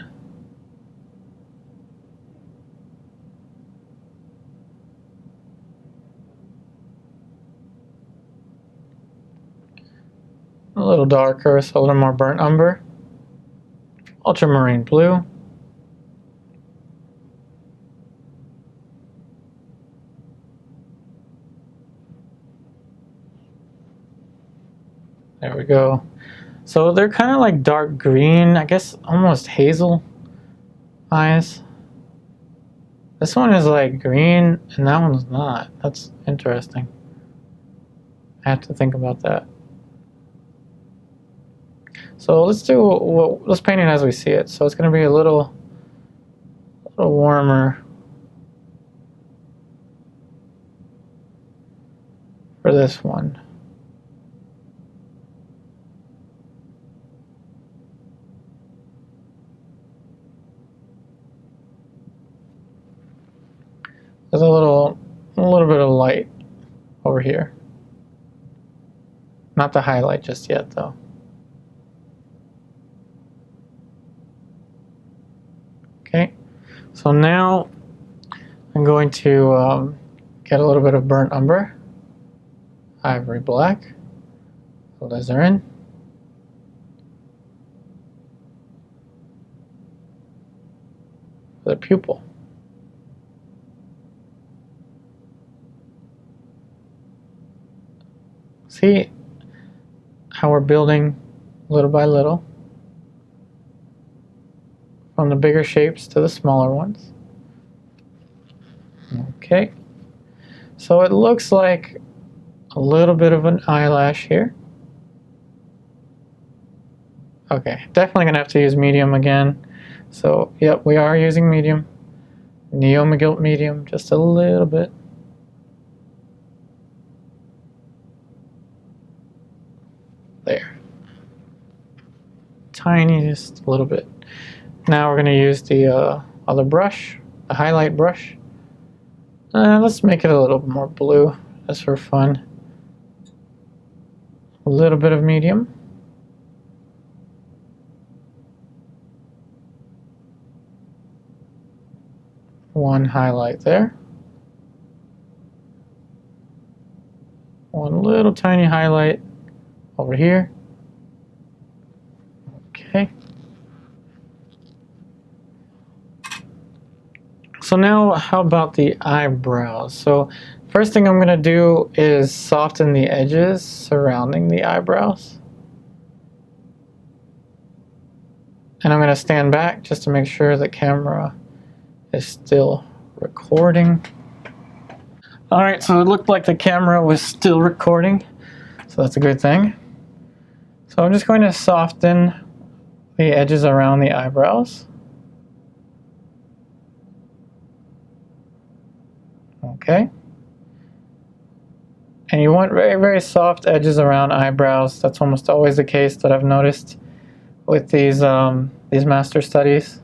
A little darker, so a little more burnt umber. Ultramarine blue. There we go. So they're kind of like dark green, I guess almost hazel eyes. This one is like green and that one's not. That's interesting. I have to think about that. So let's paint it as we see it. So it's going to be a little warmer for this one. There's a little bit of light over here. Not the highlight just yet though. Okay, so now I'm going to get a little bit of burnt umber, ivory black, alizarin, for the pupil. See how we're building little by little from the bigger shapes to the smaller ones. Okay, so it looks like a little bit of an eyelash here. Okay, definitely gonna have to use medium again. So yep, we are using medium. Neo McGilt medium, just a little bit. There. Tiny, just a little bit. Now we're going to use the other brush, the highlight brush. Let's make it a little more blue, just for fun. A little bit of medium. One highlight there. One little tiny highlight over here. Okay. So now how about the eyebrows? So first thing I'm going to do is soften the edges surrounding the eyebrows. And I'm going to stand back just to make sure the camera is still recording. Alright, so it looked like the camera was still recording, so that's a good thing. So I'm just going to soften the edges around the eyebrows. Okay. And you want very, very soft edges around eyebrows. That's almost always the case that I've noticed with these master studies.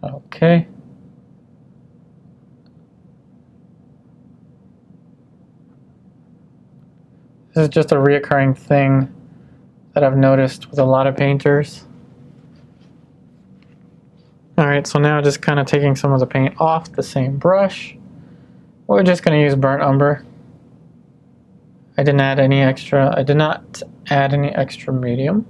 Okay. This is just a reoccurring thing that I've noticed with a lot of painters. Alright, so now just kind of taking some of the paint off the same brush. We're just going to use burnt umber. I did not add any extra medium.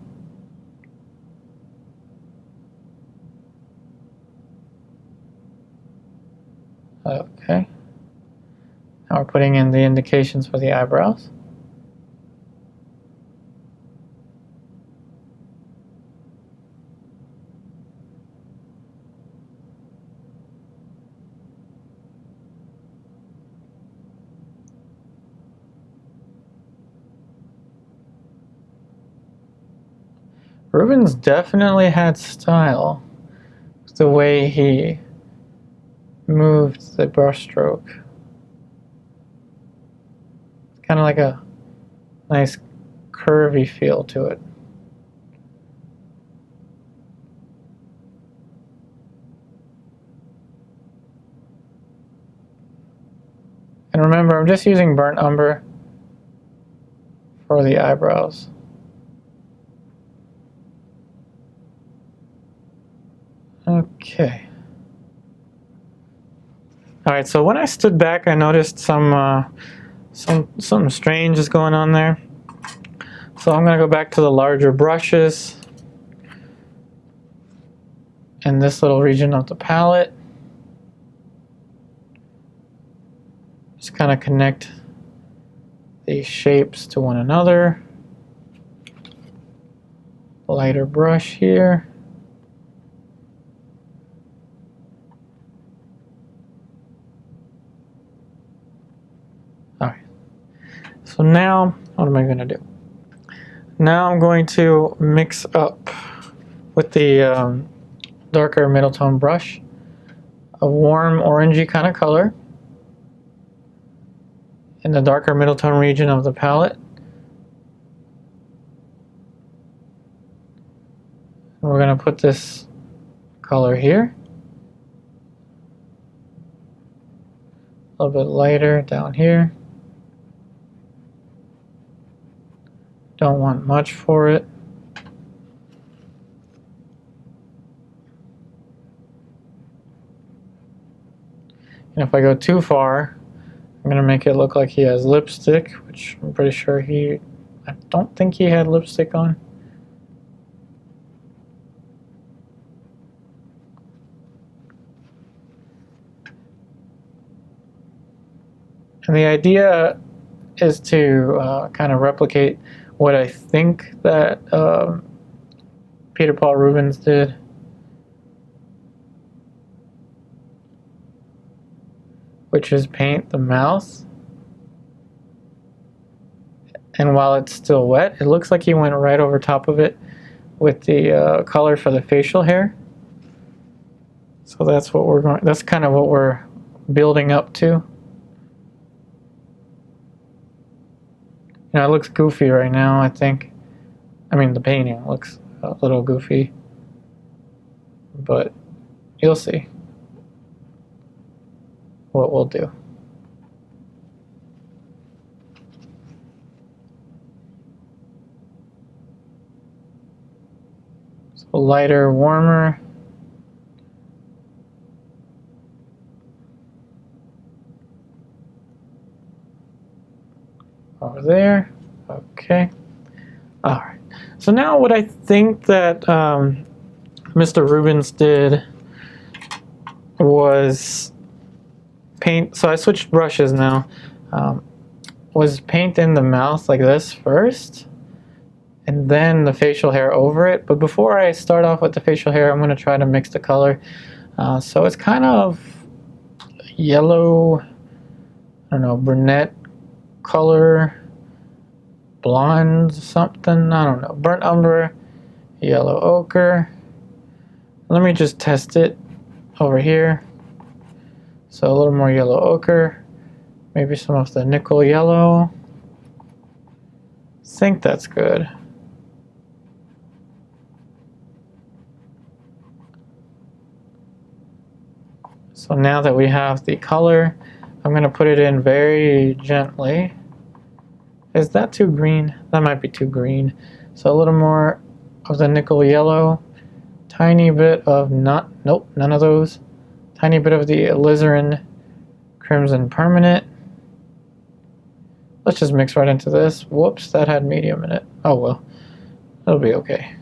Okay. Now we're putting in the indications for the eyebrows. Rubens definitely had style. The way he moved the brushstroke. It's kind of like a nice curvy feel to it. And remember, I'm just using burnt umber for the eyebrows. Okay. All right, so when I stood back, I noticed something strange is going on there. So I'm gonna go back to the larger brushes in this little region of the palette. Just kind of connect these shapes to one another. Lighter brush here. All right. So now, what am I going to do? Now I'm going to mix up with the darker middle tone brush a warm orangey kind of color in the darker middle tone region of the palette. And we're going to put this color here. A little bit lighter down here. Don't want much for it. And if I go too far, I'm going to make it look like he has lipstick, which I'm pretty sure I don't think he had lipstick on. And the idea is to kind of replicate what I think that Peter Paul Rubens did. Which is paint the mouth. And while it's still wet, it looks like he went right over top of it with the color for the facial hair. So that's what we're going, that's kind of what we're building up to. You know, it looks goofy right now, I think. I mean, the painting looks a little goofy. But you'll see what we'll do. So lighter, warmer. Over there. Okay. All right. So now what I think that Mr. Rubens did was paint. So I switched brushes now. Was paint in the mouth like this first, and then the facial hair over it. But before I start off with the facial hair, I'm going to try to mix the color. So it's kind of yellow, I don't know, brunette color, blonde something, I don't know, burnt umber, yellow ochre. Let me just test it over here. So a little more yellow ochre, maybe some of the nickel yellow. I think that's good. So now that we have the color, I'm going to put it in very gently. Is that too green? That might be too green. So a little more of the nickel yellow. Tiny bit of nope, none of those. Tiny bit of the alizarin crimson permanent. Let's just mix right into this. Whoops, that had medium in it. Oh well, it'll be okay.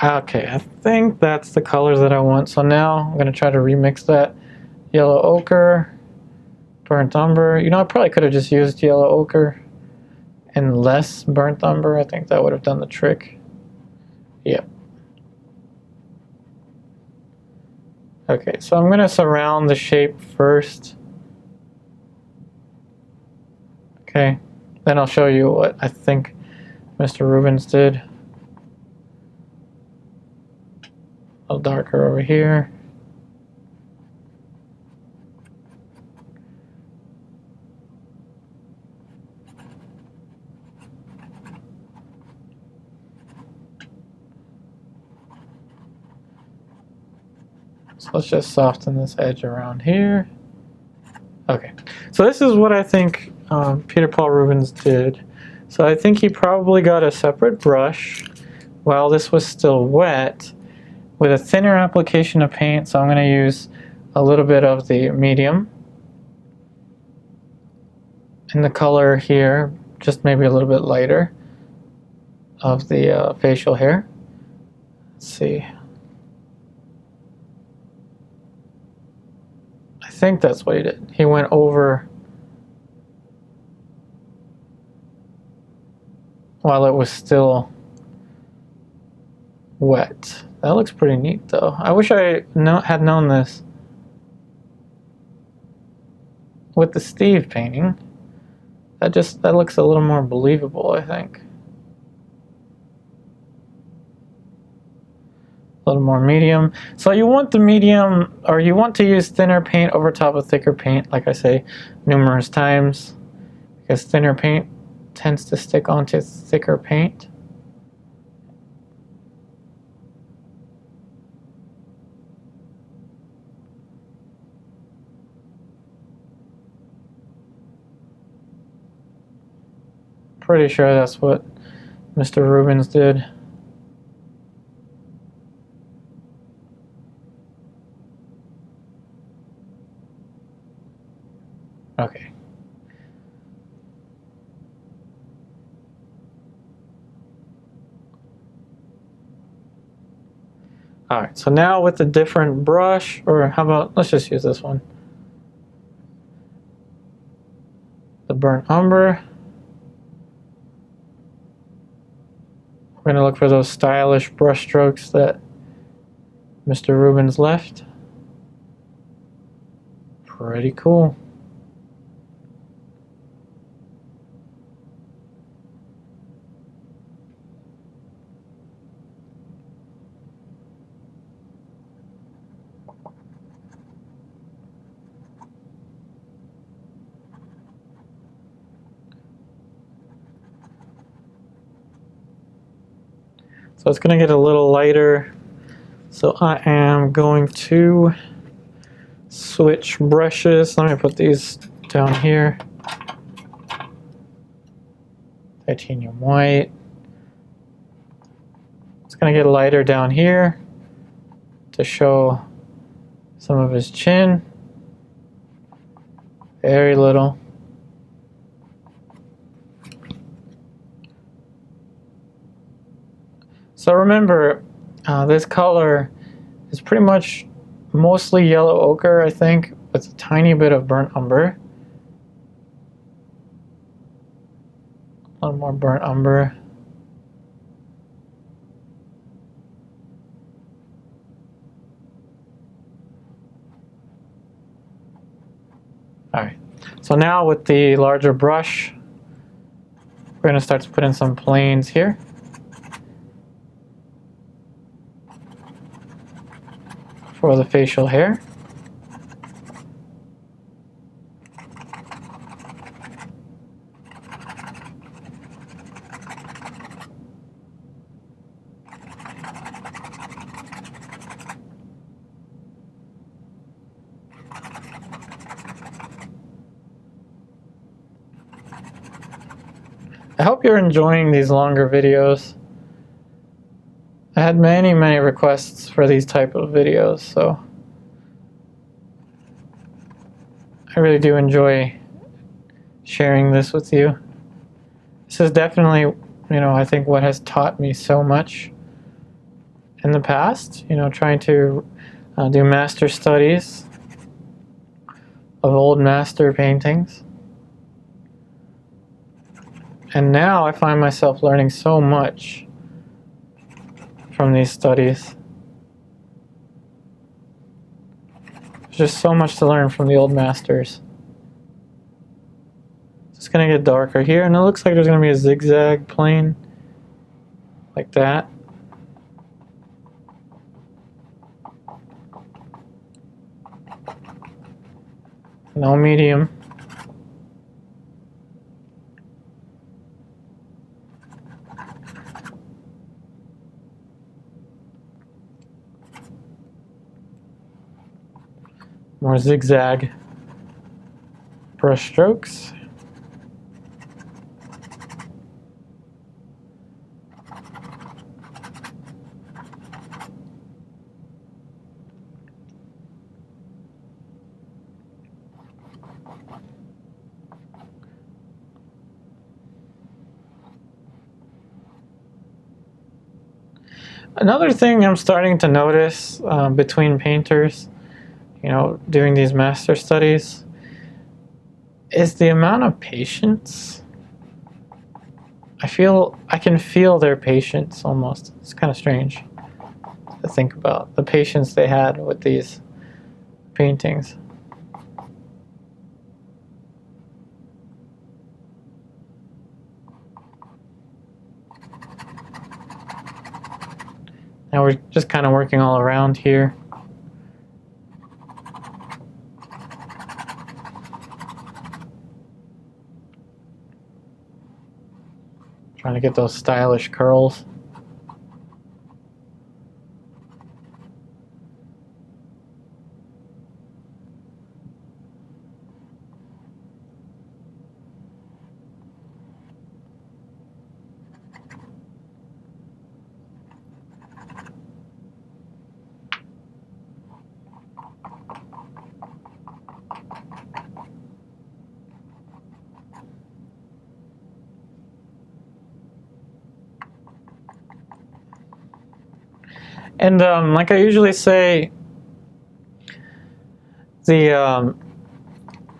Okay, I think that's the colors that I want. So now I'm going to try to remix that. Yellow ochre, burnt umber. You know, I probably could have just used yellow ochre and less burnt umber. I think that would have done the trick. Yep. Okay, so I'm going to surround the shape first. Okay, then I'll show you what I think Mr. Rubens did. A little darker over here. So let's just soften this edge around here. Okay, so this is what I think Peter Paul Rubens did. So I think he probably got a separate brush while this was still wet with a thinner application of paint. So I'm going to use a little bit of the medium in the color here, just maybe a little bit lighter of the facial hair. Let's see. I think that's what he did. He went over while it was still wet. That looks pretty neat though. I wish I had known this with the Steve painting. That looks a little more believable, I think. A little more medium. So you want the medium, or you want to use thinner paint over top of thicker paint, like I say numerous times, because thinner paint tends to stick onto thicker paint. Pretty sure that's what Mr. Rubens did. Okay. Alright, so now with a different brush, or how about, let's just use this one. The burnt umber. We're going to look for those stylish brush strokes that Mr. Rubens left. Pretty cool. So it's going to get a little lighter. So I am going to switch brushes. Let me put these down here. Titanium white. It's going to get lighter down here to show some of his chin. Very little. So remember, this color is pretty much mostly yellow ochre, I think, with a tiny bit of burnt umber. A little more burnt umber. Alright, so now with the larger brush, we're going to start to put in some planes here. For the facial hair. I hope you're enjoying these longer videos. I had many requests for these type of videos, so I really do enjoy sharing this with you. This is definitely, I think what has taught me so much in the past, trying to do master studies of old master paintings. And now I find myself learning so much from these studies. There's just so much to learn from the old masters. It's going to get darker here, and it looks like there's going to be a zigzag plane like that. No medium. More zigzag brush strokes. Another thing I'm starting to notice between painters, doing these master studies, is the amount of patience. I can feel their patience almost. It's kind of strange to think about the patience they had with these paintings. Now we're just kind of working all around here. Trying to get those stylish curls. And like I usually say, I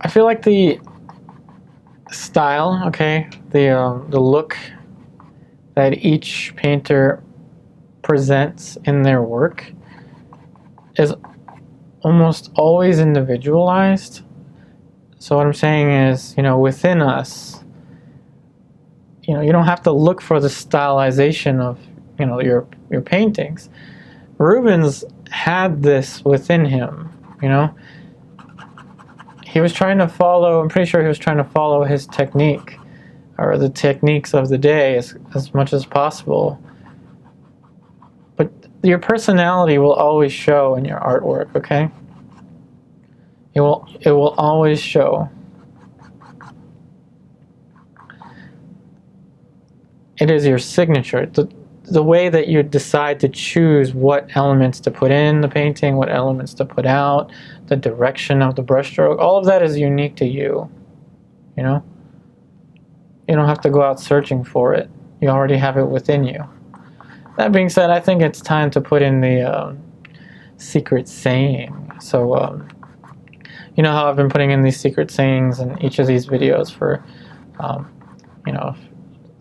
feel like the style, the look that each painter presents in their work is almost always individualized. So what I'm saying is, within us, you don't have to look for the stylization of, your paintings. Rubens had this within him, He was trying to follow, I'm pretty sure he was trying to follow his technique, or the techniques of the day as much as possible. But your personality will always show in your artwork, okay? It will always show. It is your signature. The way that you decide to choose what elements to put in the painting, what elements to put out, the direction of the brushstroke, all of that is unique to you, You don't have to go out searching for it. You already have it within you. That being said, I think it's time to put in the secret saying. So, you know how I've been putting in these secret sayings in each of these videos for,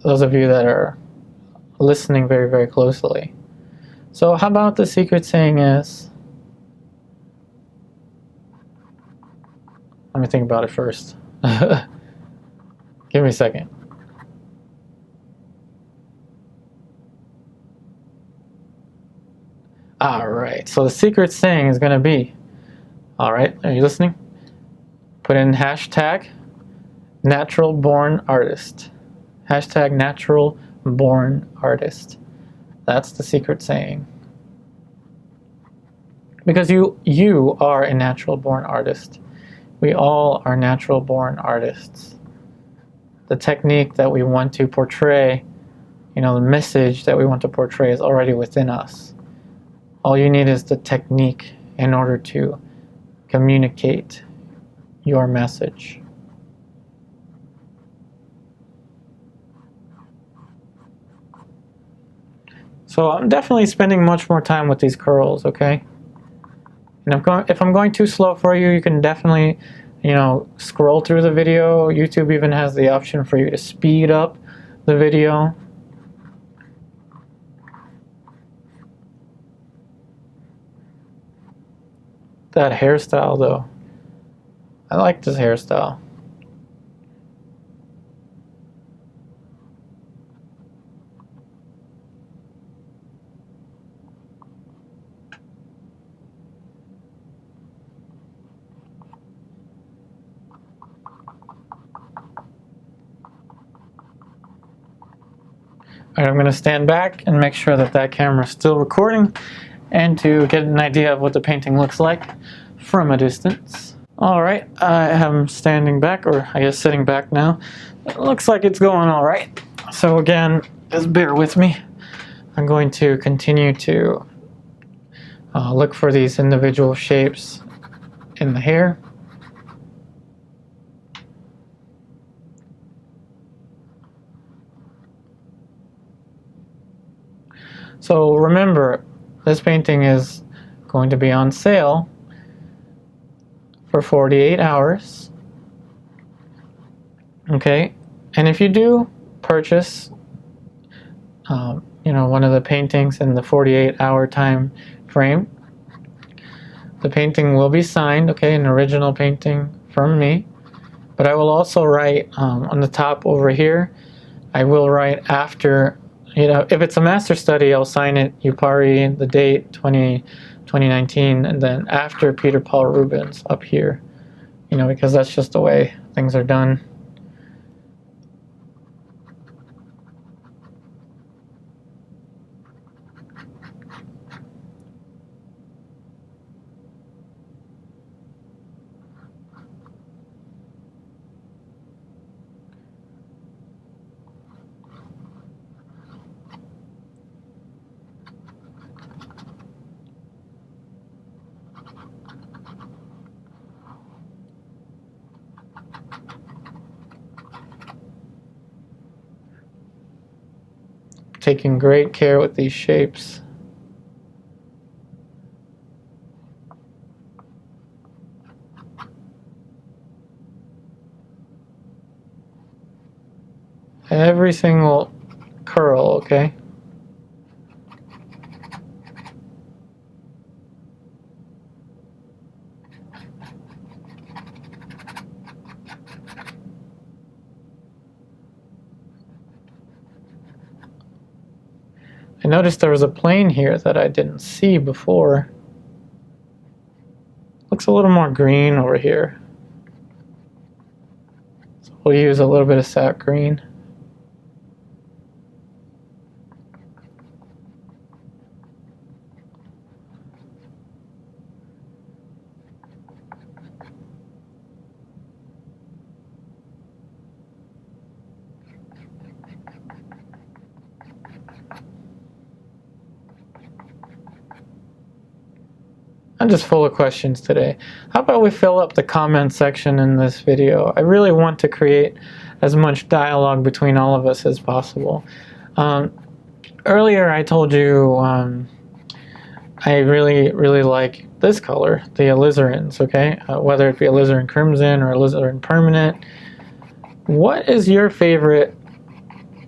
those of you that are listening very, very closely. So how about the secret saying is, let me think about it first. Give me a second. Alright, so the secret saying is going to be, alright, are you listening? Put in hashtag natural born artist. Hashtag natural born artist. That's the secret saying. Because you are a natural born artist. We all are natural born artists. The technique that we want to portray, the message that we want to portray is already within us. All you need is the technique in order to communicate your message. So I'm definitely spending much more time with these curls, okay? And if I'm going too slow for you, you can definitely, you know, scroll through the video. YouTube even has the option for you to speed up the video. That hairstyle, though. I like this hairstyle. Alright, I'm going to stand back and make sure that that camera is still recording, and to get an idea of what the painting looks like from a distance. Alright, I am standing back, or I guess sitting back now. It looks like it's going alright. So again, just bear with me. I'm going to continue to look for these individual shapes in the hair. So remember, this painting is going to be on sale for 48 hours. Okay, and if you do purchase, you know, one of the paintings in the 48-hour time frame, the painting will be signed, okay, an original painting from me. But I will also write on the top over here, I will write after. You know, if it's a master study, I'll sign it Yupari, the date 2019, and then after Peter Paul Rubens up here. You know, because that's just the way things are done. Taking great care with these shapes. Every single curl, okay? I noticed there was a plane here that I didn't see before. Looks a little more green over here. So we'll use a little bit of sap green. I'm just full of questions today. How about we fill up the comment section in this video? I really want to create as much dialogue between all of us as possible. Earlier I told you I really like this color, the alizarins, okay? Whether it be alizarin crimson or alizarin permanent. What is your favorite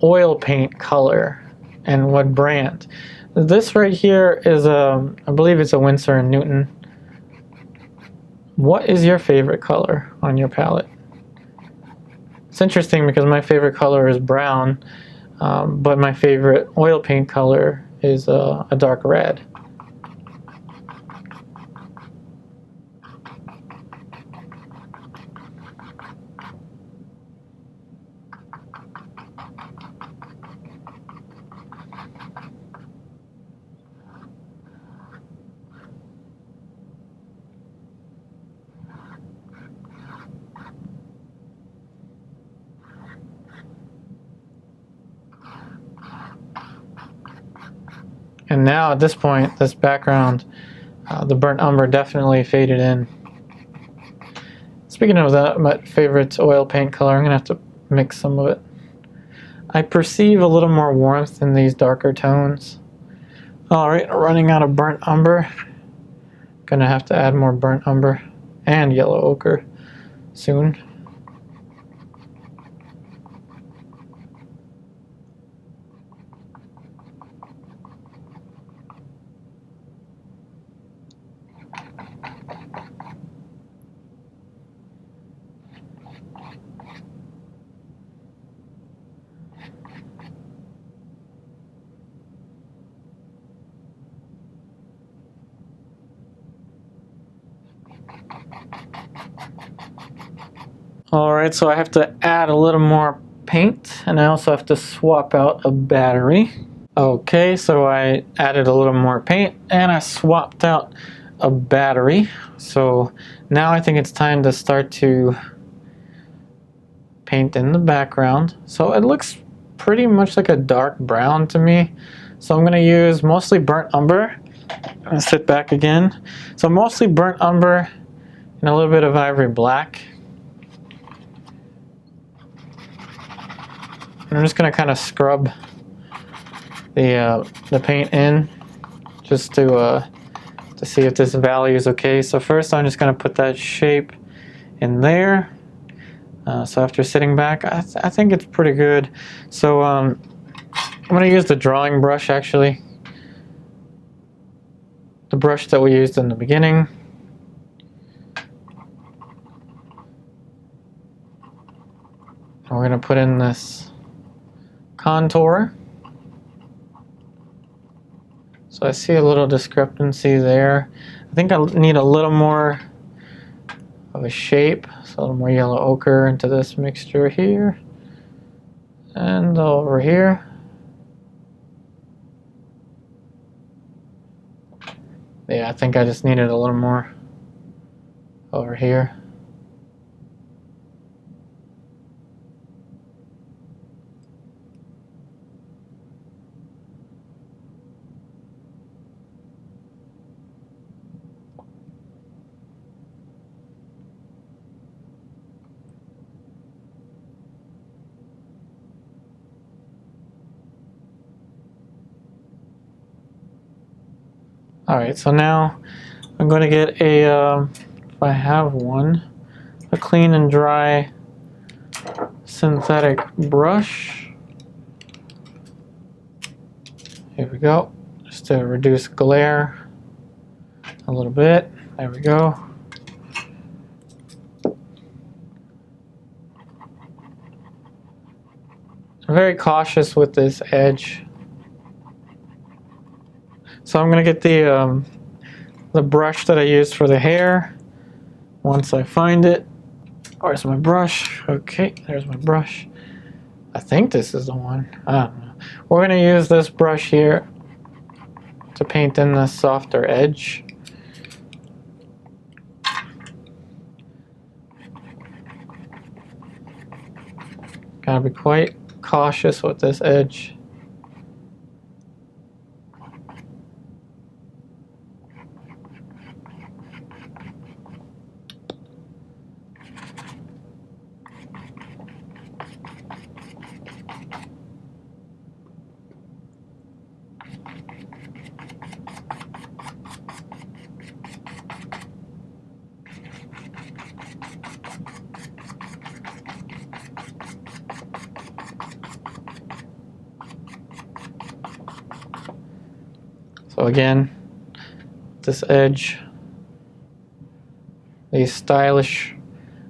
oil paint color and what brand? This right here is I believe it's a Winsor & Newton. What is your favorite color on your palette? It's interesting because my favorite color is brown, but my favorite oil paint color is a dark red. And now at this point, this background, the burnt umber definitely faded in. Speaking of that, my favorite oil paint color, I'm going to have to mix some of it. I perceive a little more warmth in these darker tones. Alright, running out of burnt umber. Gonna have to add more burnt umber and yellow ochre soon. Alright, so I have to add a little more paint, and I also have to swap out a battery. Okay, so I added a little more paint and I swapped out a battery. So now I think it's time to start to paint in the background. So it looks pretty much like a dark brown to me. So I'm going to use mostly burnt umber. I'm going to sit back again. So mostly burnt umber and a little bit of ivory black. I'm just going to kind of scrub the paint in just to see if this value is okay. So first I'm just going to put that shape in there. So after sitting back, I think it's pretty good. So I'm going to use the drawing brush, actually. The brush that we used in the beginning. And we're going to put in this contour. So I see a little discrepancy there. I think I need a little more of a shape. So a little more yellow ochre into this mixture here. And over here. Yeah, I think I just needed a little more over here. Alright, so now I'm going to get a, if I have one, a clean and dry synthetic brush. Here we go, just to reduce glare a little bit. There we go. I'm very cautious with this edge. So I'm going to get the brush that I used for the hair. Once I find it, where's my brush? Okay, there's my brush. I think this is the one. I don't know. We're going to use this brush here to paint in the softer edge. Gotta be quite cautious with this edge. So again, this edge, these stylish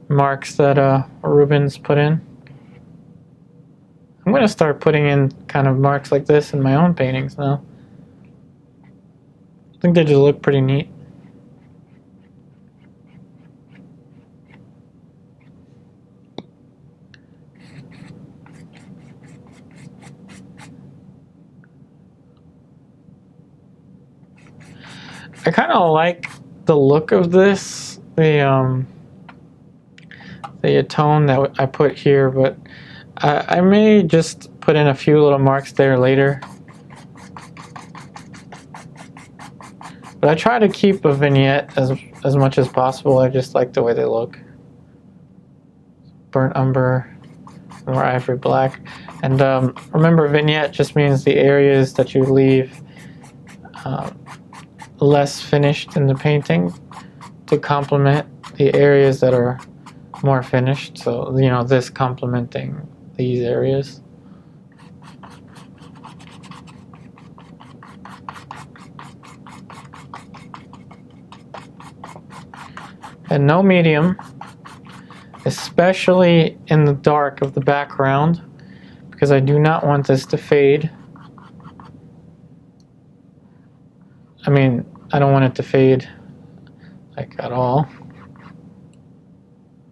marks that Rubens put in. I'm going to start putting in kind of marks like this in my own paintings now. I think they just look pretty neat. I kind of like the look of this, the tone that I put here, but I may just put in a few little marks there later. But I try to keep a vignette as much as possible. I just like the way they look. Burnt umber, more ivory black. And remember, vignette just means the areas that you leave less finished in the painting to complement the areas that are more finished. So, you know, this complementing these areas. And no medium, especially in the dark of the background, because I do not want this to fade. I mean, I don't want it to fade like at all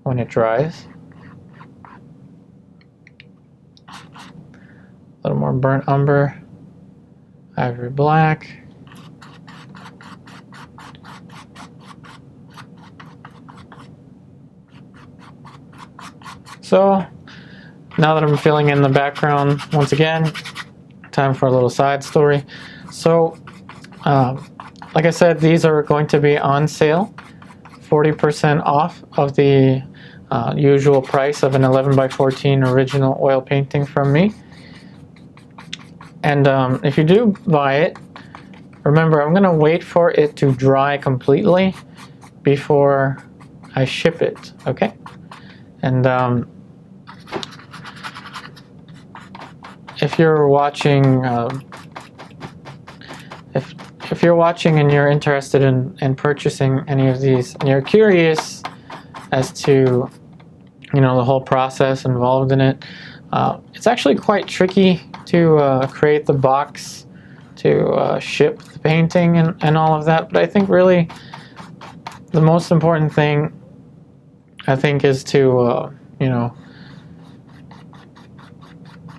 when it dries. A little more burnt umber, ivory black. So now that I'm filling in the background once again, time for a little side story. So like I said, these are going to be on sale, 40% off of the usual price of an 11x14 original oil painting from me. And if you do buy it, remember, I'm going to wait for it to dry completely before I ship it, okay? And if you're watching, if you're watching and you're interested in purchasing any of these, and you're curious as to, you know, the whole process involved in it, it's actually quite tricky to create the box to ship the painting and all of that. But I think really the most important thing, I think, is to you know,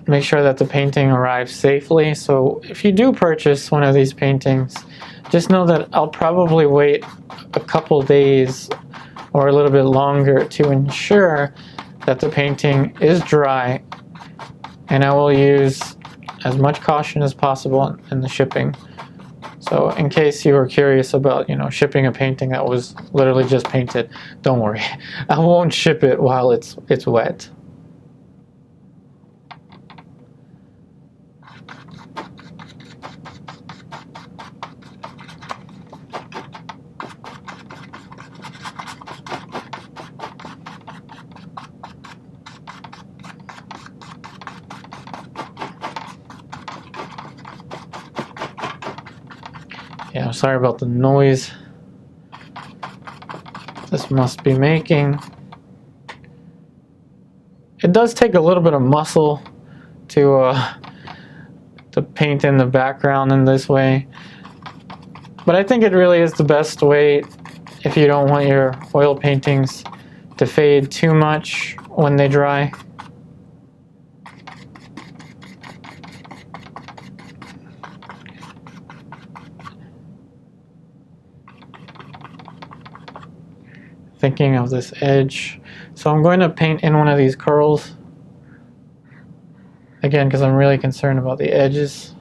make sure that the painting arrives safely. So if you do purchase one of these paintings, just know that I'll probably wait a couple days or a little bit longer to ensure that the painting is dry, and I will use as much caution as possible in the shipping. So in case you were curious about, you know, shipping a painting that was literally just painted, don't worry. I won't ship it while it's wet. Yeah, sorry about the noise this must be making. It does take a little bit of muscle to paint in the background in this way, but I think it really is the best way if you don't want your oil paintings to fade too much when they dry. Thinking of this edge. So I'm going to paint in one of these curls. Again, because I'm really concerned about the edges.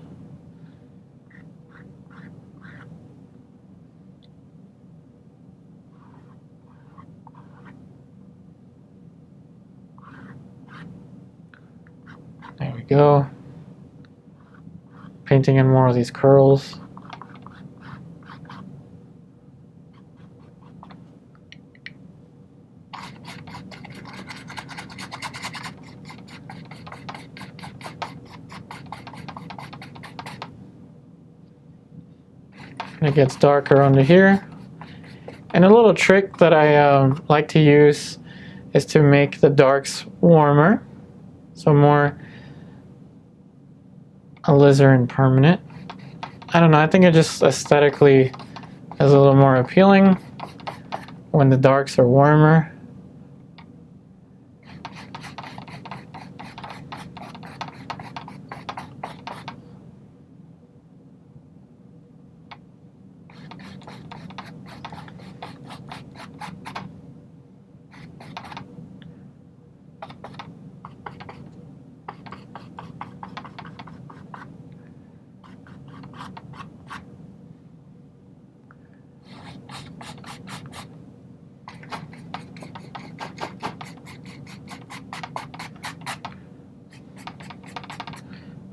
There we go. Painting in more of these curls. It gets darker under here. And a little trick that I like to use is to make the darks warmer, so more alizarin permanent. I don't know, I think it just aesthetically is a little more appealing when the darks are warmer.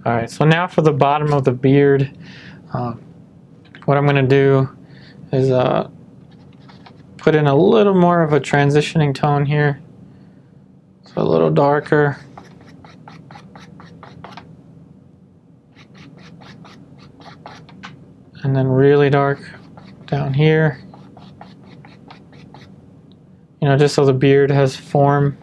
Alright, so now for the bottom of the beard. what I'm going to do is put in a little more of a transitioning tone here. So a little darker. And then really dark down here. You know, just so the beard has form.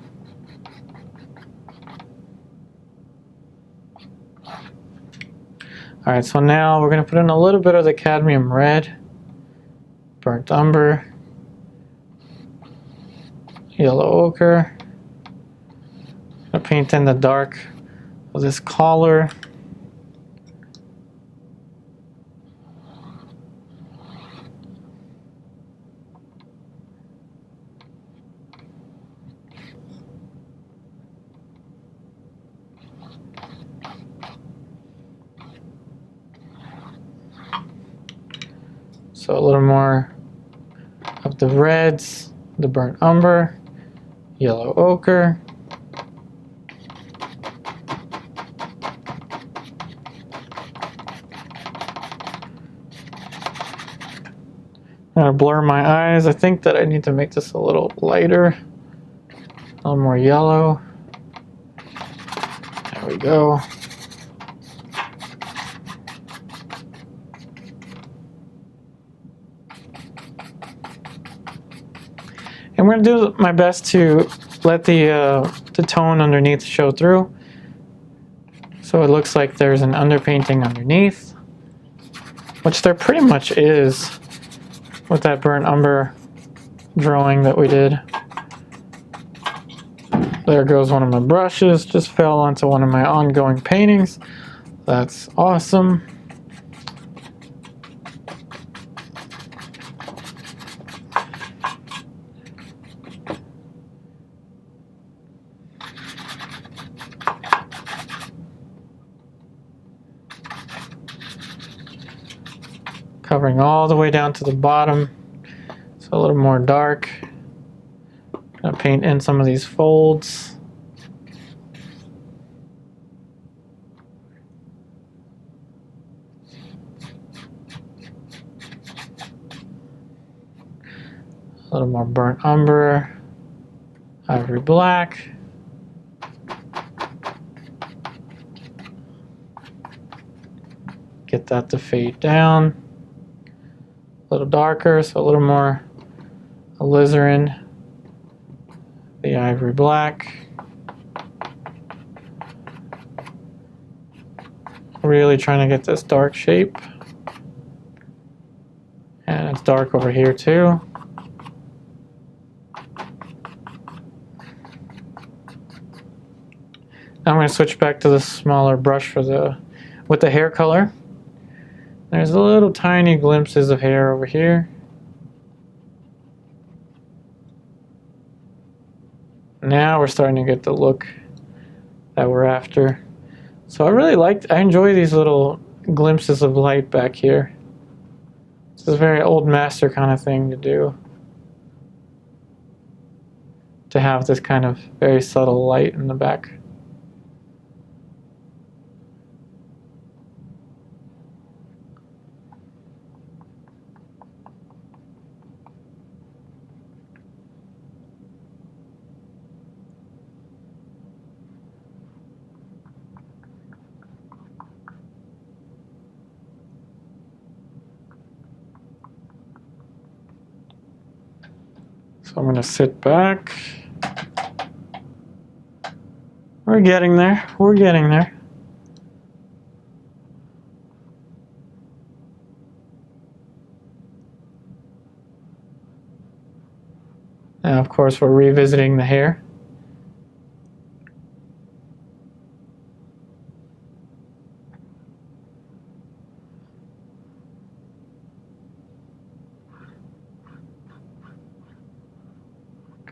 Alright, so now we're going to put in a little bit of the cadmium red, burnt umber, yellow ochre. I'm going to paint in the dark of this collar. So a little more of the reds, the burnt umber, yellow ochre. I'm gonna blur my eyes. I think that I need to make this a little lighter, a little more yellow. There we go. I'm going to do my best to let the tone underneath show through. So it looks like there's an underpainting underneath, which there pretty much is with that burnt umber drawing that we did. There goes one of my brushes, just fell onto one of my ongoing paintings. That's awesome. Covering all the way down to the bottom, so a little more dark. I'm gonna paint in some of these folds. A little more burnt umber, ivory black. Get that to fade down. A little darker, so a little more alizarin, the ivory black. Really trying to get this dark shape. And it's dark over here too. Now I'm going to switch back to the smaller brush for with the hair color. There's little tiny glimpses of hair over here. Now we're starting to get the look that we're after. So I enjoy these little glimpses of light back here. This is a very old master kind of thing to do. To have this kind of very subtle light in the back. So I'm going to sit back. We're getting there. We're getting there. And of course, we're revisiting the hair.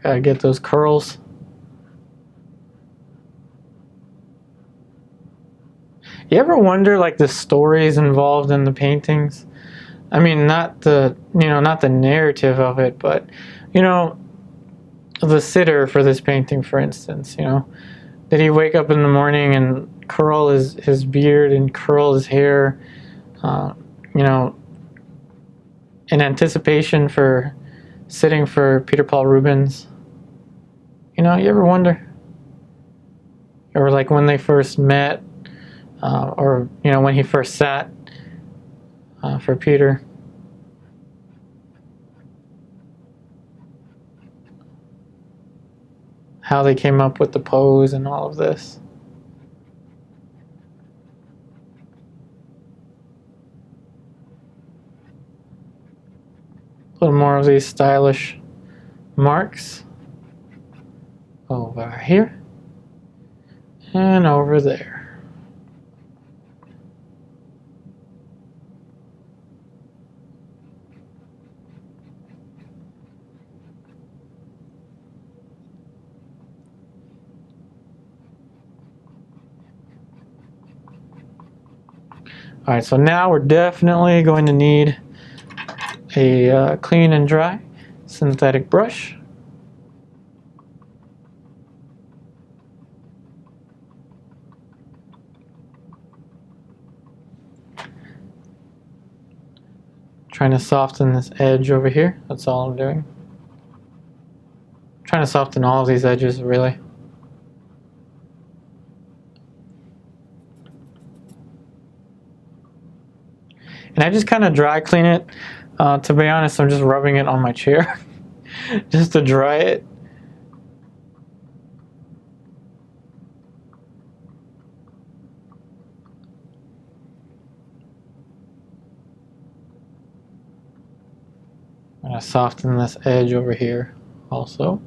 Gotta get those curls. You ever wonder, like, the stories involved in the paintings? I mean, not the narrative of it, but, the sitter for this painting, for instance, did he wake up in the morning and curl his beard and curl his hair, in anticipation for sitting for Peter Paul Rubens. You know, you ever wonder? Or like when they first met, or, you know, when he first sat for Peter. How they came up with the pose and all of this. A little more of these stylish marks over here and over there. Alright, so now we're definitely going to need a clean and dry synthetic brush. Trying to soften this edge over here, that's all I'm doing. Trying to soften all of these edges, really. And I just kind of dry clean it. To be honest, I'm just rubbing it on my chair just to dry it. I'm going to soften this edge over here also.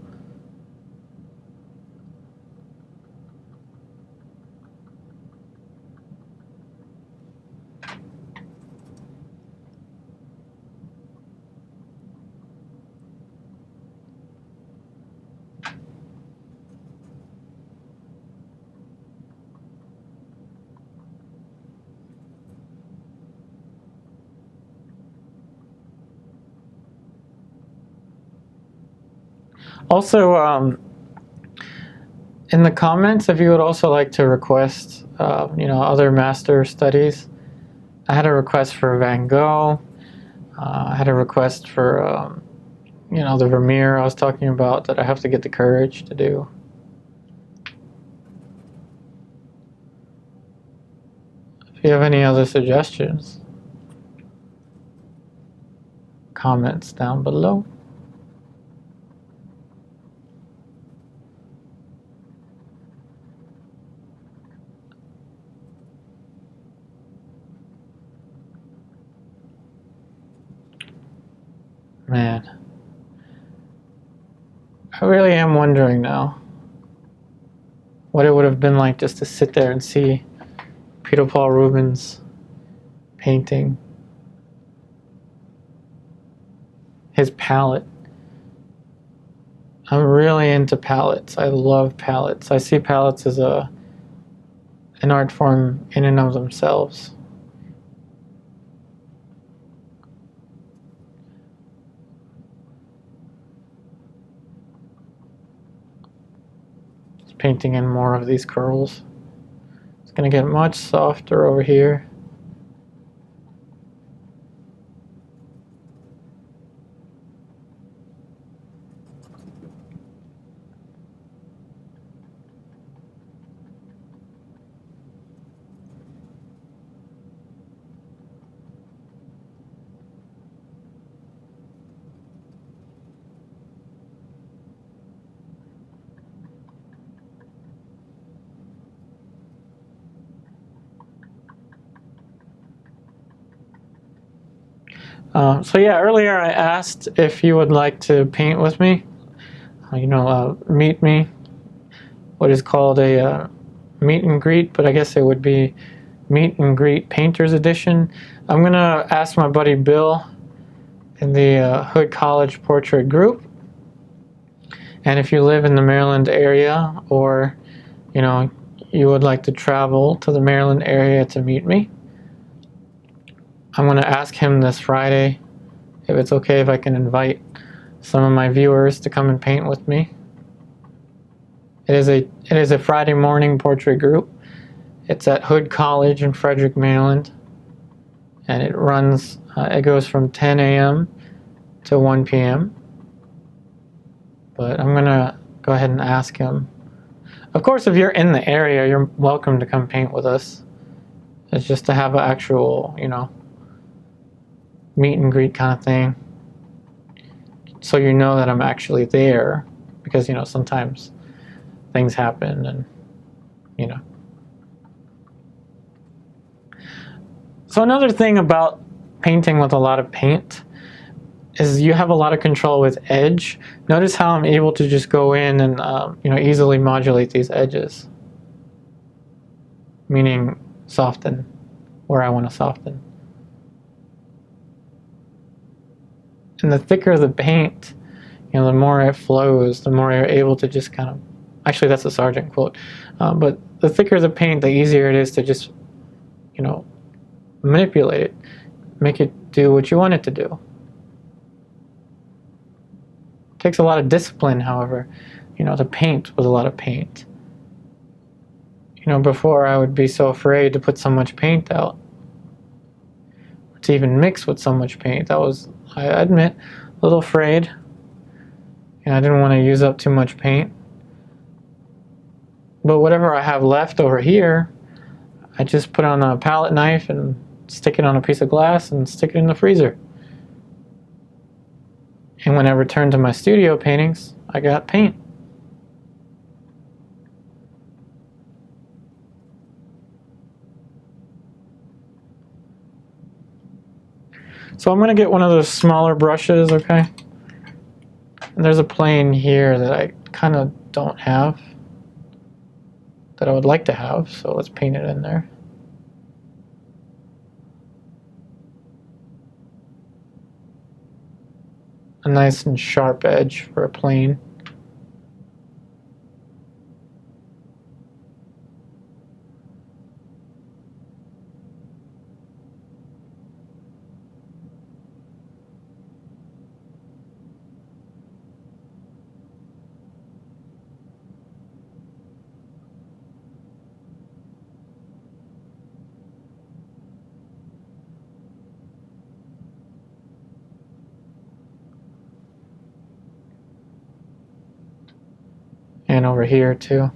Also, in the comments, if you would also like to request, you know, other master studies. I had a request for Van Gogh. I had a request for, you know, the Vermeer I was talking about that I have to get the courage to do. If you have any other suggestions, comments down below. Man, I really am wondering now what it would have been like just to sit there and see Peter Paul Rubens painting. His palette. I'm really into palettes. I love palettes. I see palettes as an art form in and of themselves. Painting in more of these curls. It's going to get much softer over here. So yeah, earlier I asked if you would like to paint with me, you know, meet me, what is called a meet and greet, but I guess it would be meet and greet painters edition. I'm gonna ask my buddy Bill in the Hood College portrait group, and if you live in the Maryland area, or you know, you would like to travel to the Maryland area to meet me, I'm going to ask him this Friday if it's okay if I can invite some of my viewers to come and paint with me. It is a Friday morning portrait group. It's at Hood College in Frederick, Maryland, and it runs It goes from 10 a.m. to 1 p.m. But I'm gonna go ahead and ask him. Of course, if you're in the area, you're welcome to come paint with us. It's just to have an actual, meet and greet kind of thing. So you know that I'm actually there, because, sometimes things happen and, So another thing about painting with a lot of paint is you have a lot of control with edge. Notice how I'm able to just go in and easily modulate these edges, meaning soften where I want to soften. And the thicker the paint, the more it flows, the more you're able to just kind of, actually that's a Sargent quote, but the thicker the paint, the easier it is to just, manipulate it, make it do what you want it to do. It takes a lot of discipline, however, to paint with a lot of paint. Before I would be so afraid to put so much paint out, to even mix with so much paint. I was, I admit, a little afraid. I didn't want to use up too much paint. But whatever I have left over here, I just put on a palette knife and stick it on a piece of glass and stick it in the freezer. And when I return to my studio paintings, I got paint. So I'm going to get one of those smaller brushes, okay? And there's a plane here that I kind of don't have, that I would like to have, so let's paint it in there. A nice and sharp edge for a plane. And over here too.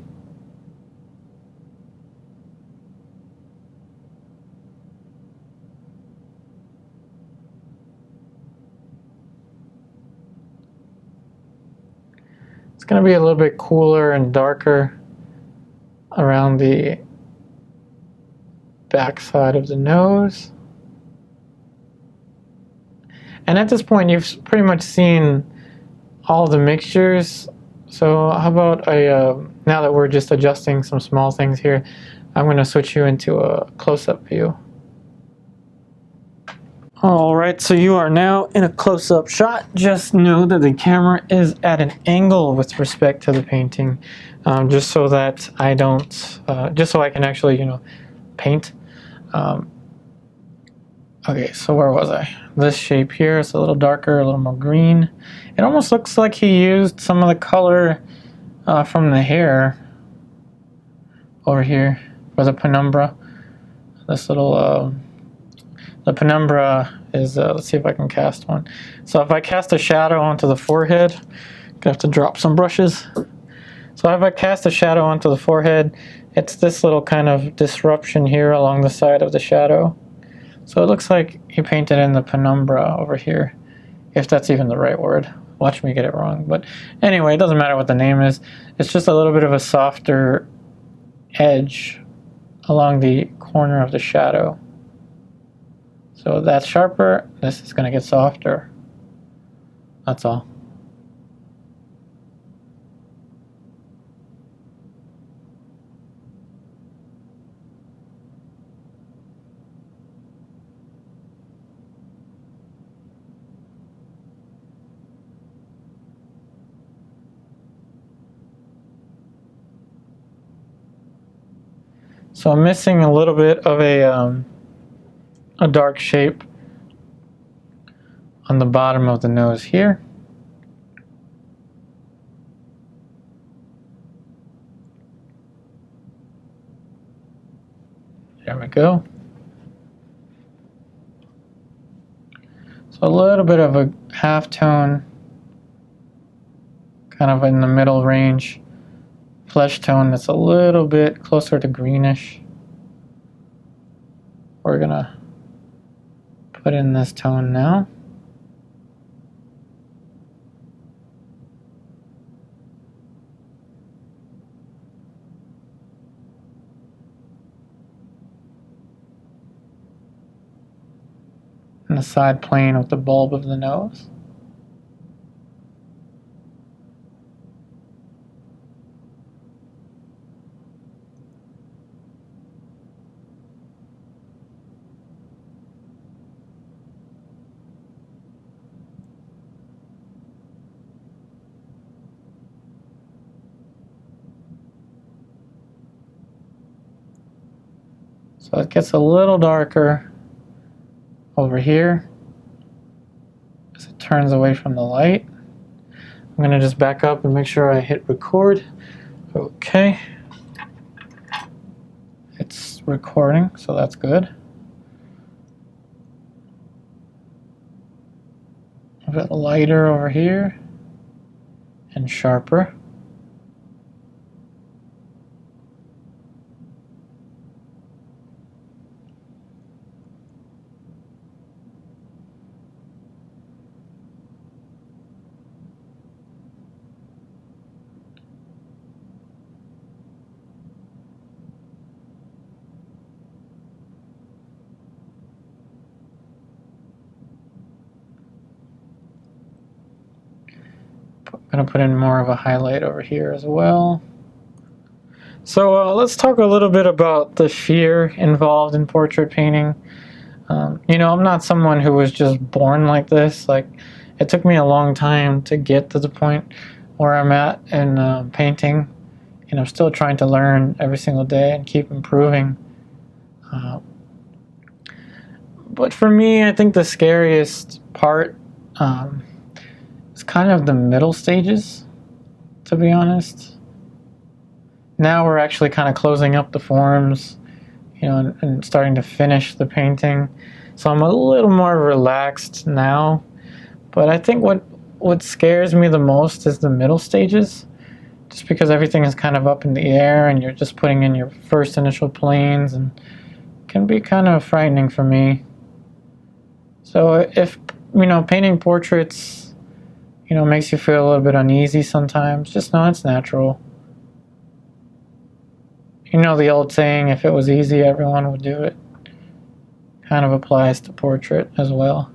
It's going to be a little bit cooler and darker around the back side of the nose. And at this point, you've pretty much seen all the mixtures. So how about now that we're just adjusting some small things here, I'm going to switch you into a close-up view. Alright, so you are now in a close-up shot. Just know that the camera is at an angle with respect to the painting, just so that I don't, just so I can actually, paint. Okay, so where was I? This shape here is a little darker, a little more green. It almost looks like he used some of the color from the hair over here for the penumbra. This little, the penumbra is, let's see if I can cast one. So if I cast a shadow onto the forehead, I'm gonna have to drop some brushes. So if I cast a shadow onto the forehead, it's this little kind of disruption here along the side of the shadow. So it looks like he painted in the penumbra over here, if that's even the right word. Watch me get it wrong. But anyway, it doesn't matter what the name is. It's just a little bit of a softer edge along the corner of the shadow. So that's sharper, this is going to get softer. That's all. So I'm missing a little bit of a dark shape on the bottom of the nose here. There we go. So a little bit of a half tone, kind of in the middle range. Flesh tone that's a little bit closer to greenish. We're gonna put in this tone now. And the side plane with the bulb of the nose. So it gets a little darker over here as it turns away from the light. I'm going to just back up and make sure I hit record. Okay. It's recording, so that's good. A bit lighter over here and sharper. I'm going to put in more of a highlight over here as well. So let's talk a little bit about the fear involved in portrait painting. You know, I'm not someone who was just born like this. Like, it took me a long time to get to the point where I'm at in painting, and I'm still trying to learn every single day and keep improving. But for me, I think the scariest part is kind of the middle stages, to be honest. Now we're actually kind of closing up the forms, you know, and starting to finish the painting. So I'm a little more relaxed now. But I think what scares me the most is the middle stages, just because everything is kind of up in the air and you're just putting in your first initial planes, and it can be kind of frightening for me. So if, you know, painting portraits, you know, makes you feel a little bit uneasy sometimes, just know it's natural. You know the old saying, if it was easy, everyone would do it. Kind of applies to portrait as well.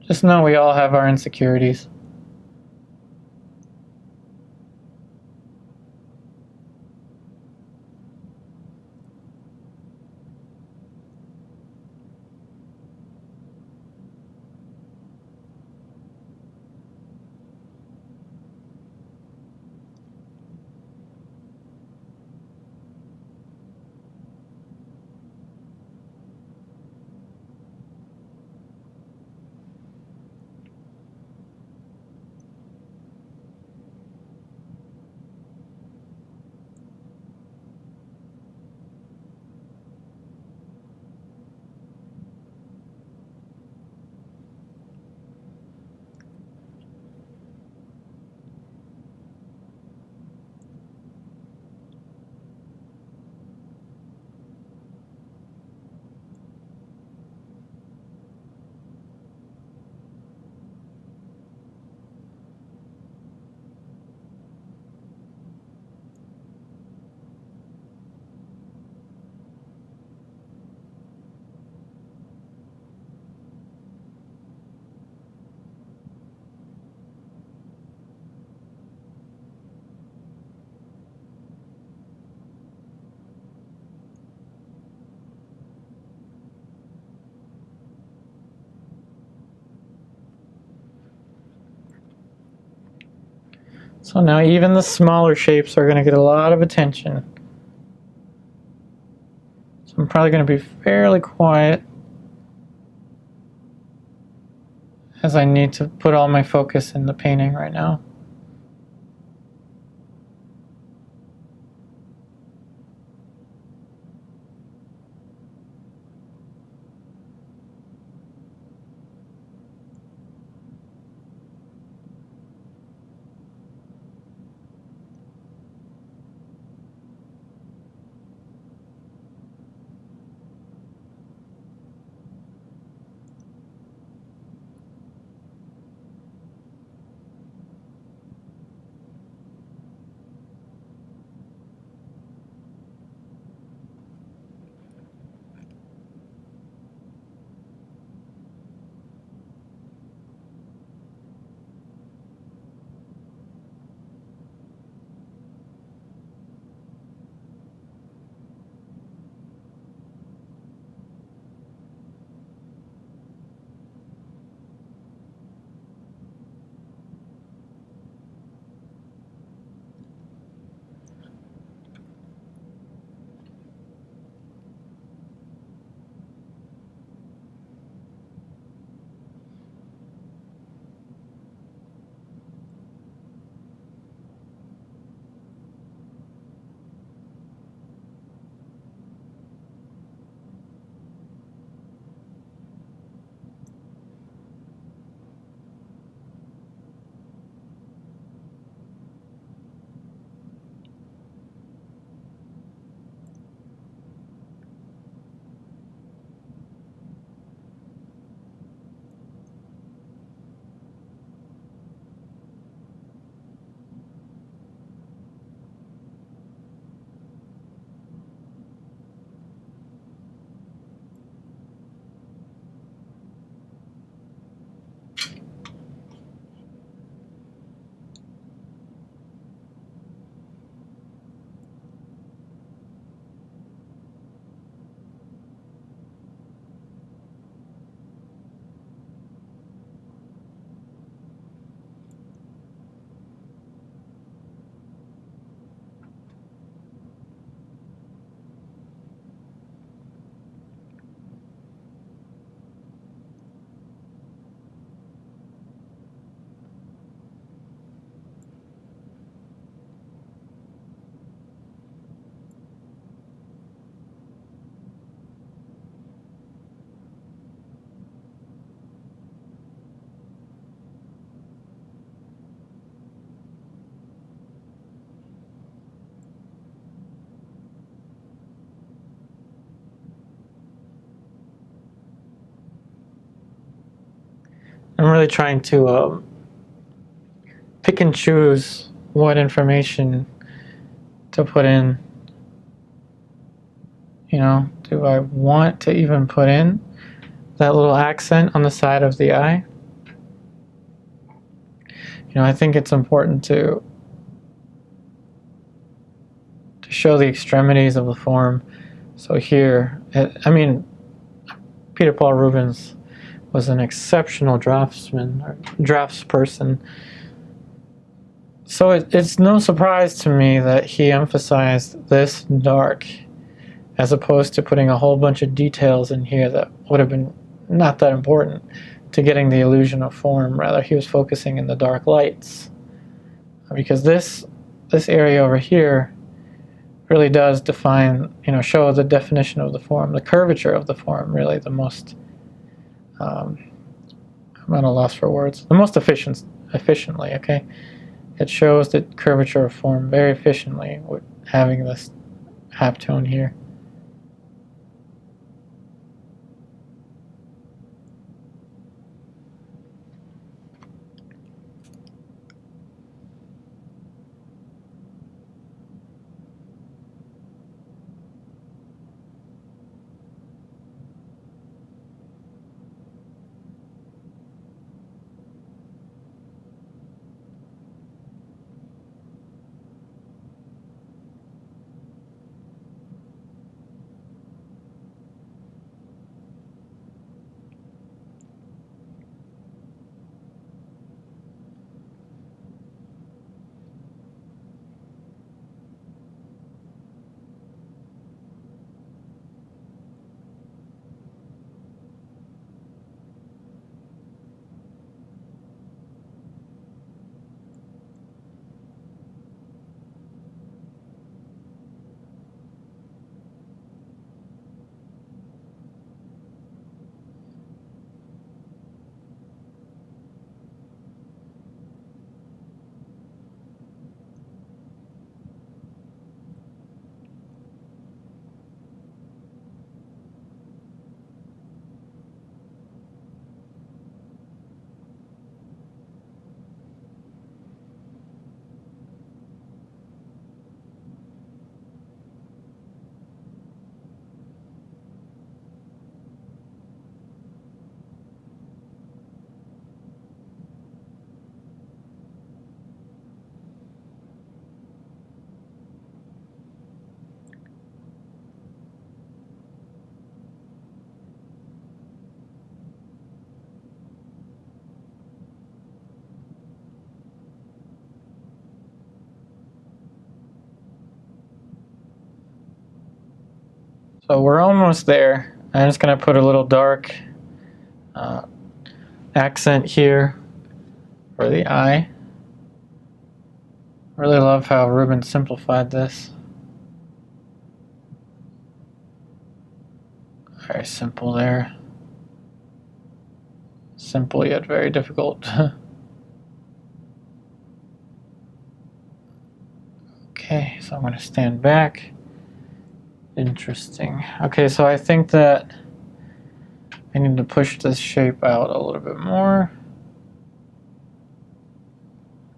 Just know we all have our insecurities. So now even the smaller shapes are going to get a lot of attention. So I'm probably going to be fairly quiet, as I need to put all my focus in the painting right now. I'm really trying to pick and choose what information to put in. You know, do I want to even put in that little accent on the side of the eye? You know, I think it's important to show the extremities of the form. So here, I mean, Peter Paul Rubens was an exceptional draftsman or draftsperson. So it's no surprise to me that he emphasized this dark as opposed to putting a whole bunch of details in here that would have been not that important to getting the illusion of form. Rather, he was focusing in the dark lights, because this area over here really does define, you know, show the definition of the form, the curvature of the form, really the most, I'm at a loss for words, the most efficiently, okay? It shows the curvature of form very efficiently with having this halftone here. So we're almost there. I'm just going to put a little dark accent here for the eye. I really love how Rubens simplified this. Very simple there. Simple yet very difficult. Okay, so I'm going to stand back. Interesting. Okay, so I think that I need to push this shape out a little bit more.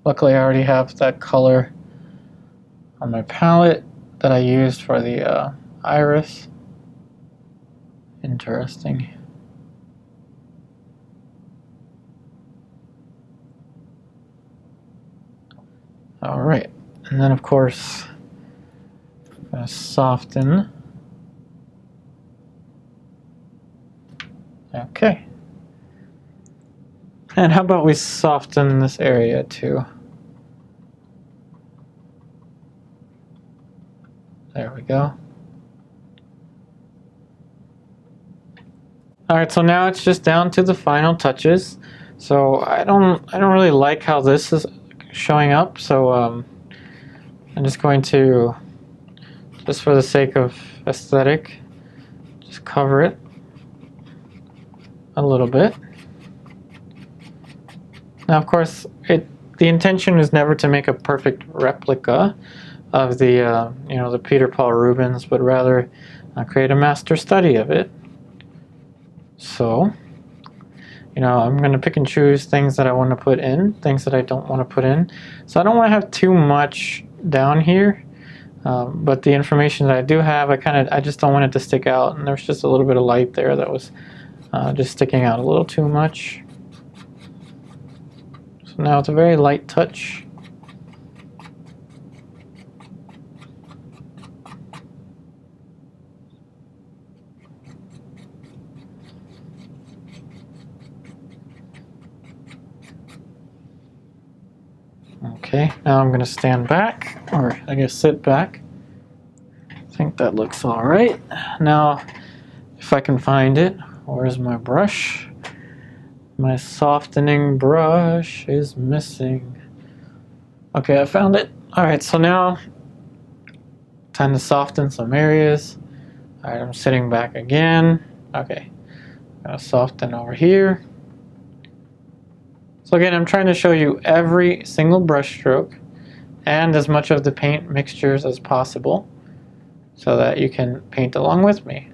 Luckily, I already have that color on my palette that I used for the iris. Interesting. All right, and then of course, I'm going to soften. Okay. And how about we soften this area too? There we go. All right, so now it's just down to the final touches. So I don't really like how this is showing up. So I'm just going to, just for the sake of aesthetic, just cover it a little bit. Now, of course, the intention is never to make a perfect replica of the the Peter Paul Rubens, but rather create a master study of it. So You know, I'm going to pick and choose things that I want to put in, things that I don't want to put in. So I don't want to have too much down here, but the information that I do have, I just don't want it to stick out, and there's just a little bit of light there that was just sticking out a little too much. So now it's a very light touch. Okay, now I'm going to stand back, or I guess sit back. I think that looks all right. Now, if I can find it, where's my brush? My softening brush is missing. Okay, I found it. All right, so now, time to soften some areas. All right, I'm sitting back again. Okay, I'm going to soften over here. So again, I'm trying to show you every single brush stroke and as much of the paint mixtures as possible so that you can paint along with me.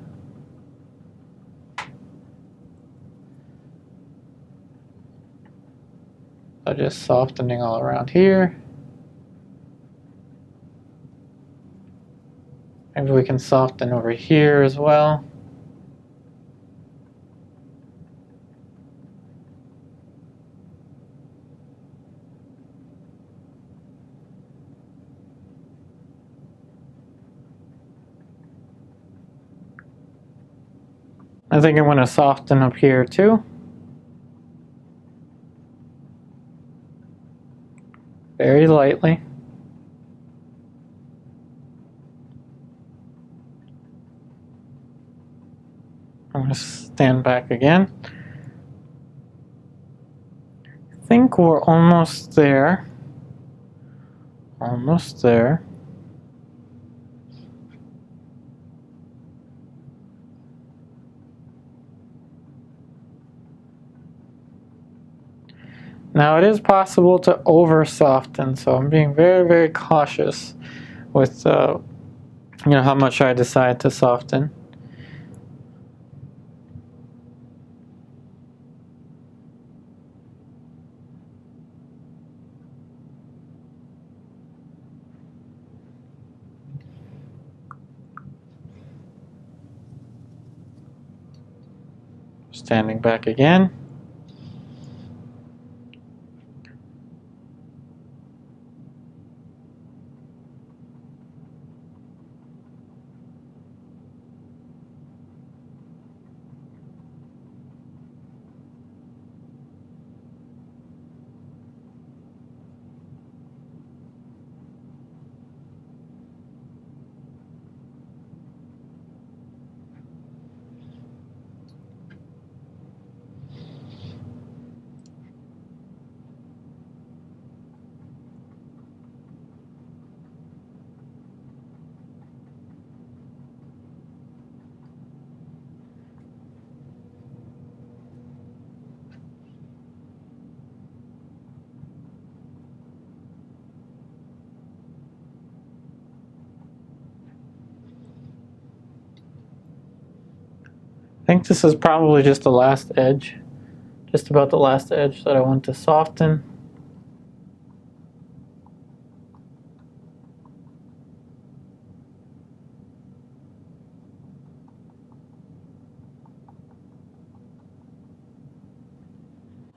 So just softening all around here. Maybe we can soften over here as well. I think I want to soften up here too. Very lightly. I'm going to stand back again. I think we're almost there. Almost there. Now it is possible to over soften, so I'm being very, very cautious with how much I decide to soften. Standing back again. I think this is probably just the last edge, just about the last edge that I want to soften.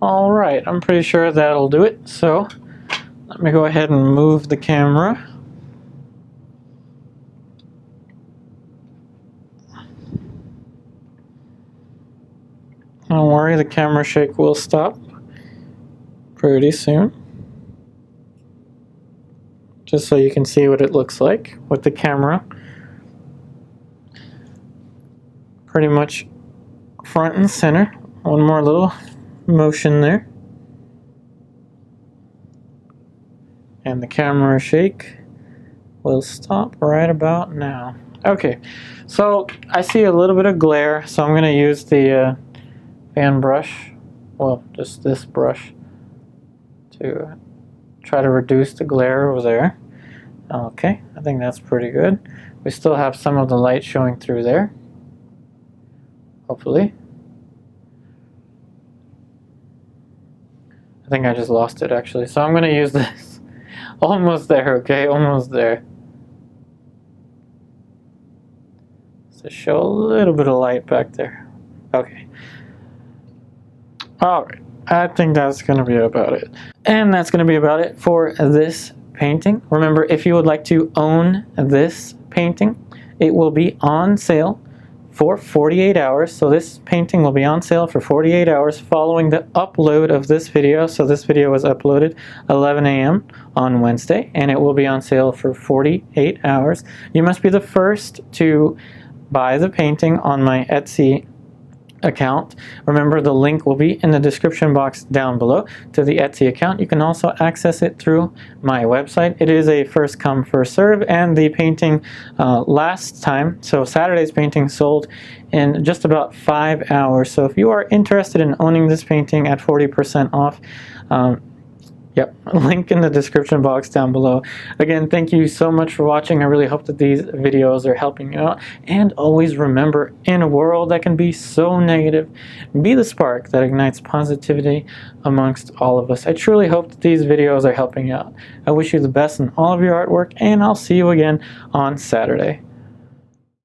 All right, I'm pretty sure that'll do it. So let me go ahead and move the camera. Don't worry, the camera shake will stop pretty soon. Just so you can see what it looks like with the camera pretty much front and center. One more little motion there. And the camera shake will stop right about now. Okay, so I see a little bit of glare, so I'm going to use the fan brush, well, just this brush, to try to reduce the glare over there. Okay, I think that's pretty good. We still have some of the light showing through there, hopefully. I think I just lost it actually. So I'm going to use this. Almost there, okay? Almost there. To show a little bit of light back there. Okay. Alright. I think that's going to be about it. And that's going to be about it for this painting. Remember, if you would like to own this painting, it will be on sale for 48 hours. So this painting will be on sale for 48 hours following the upload of this video. So this video was uploaded 11 a.m. on Wednesday, and it will be on sale for 48 hours. You must be the first to buy the painting on my Etsy account. Remember, the link will be in the description box down below to the Etsy account. You can also access it through my website. It is a first come first serve, and the painting last time, so Saturday's painting, sold in just about 5 hours. So if you are interested in owning this painting at 40% off, yep, link in the description box down below. Again, thank you so much for watching. I really hope that these videos are helping you out. And always remember, in a world that can be so negative, be the spark that ignites positivity amongst all of us. I truly hope that these videos are helping you out. I wish you the best in all of your artwork, and I'll see you again on Saturday.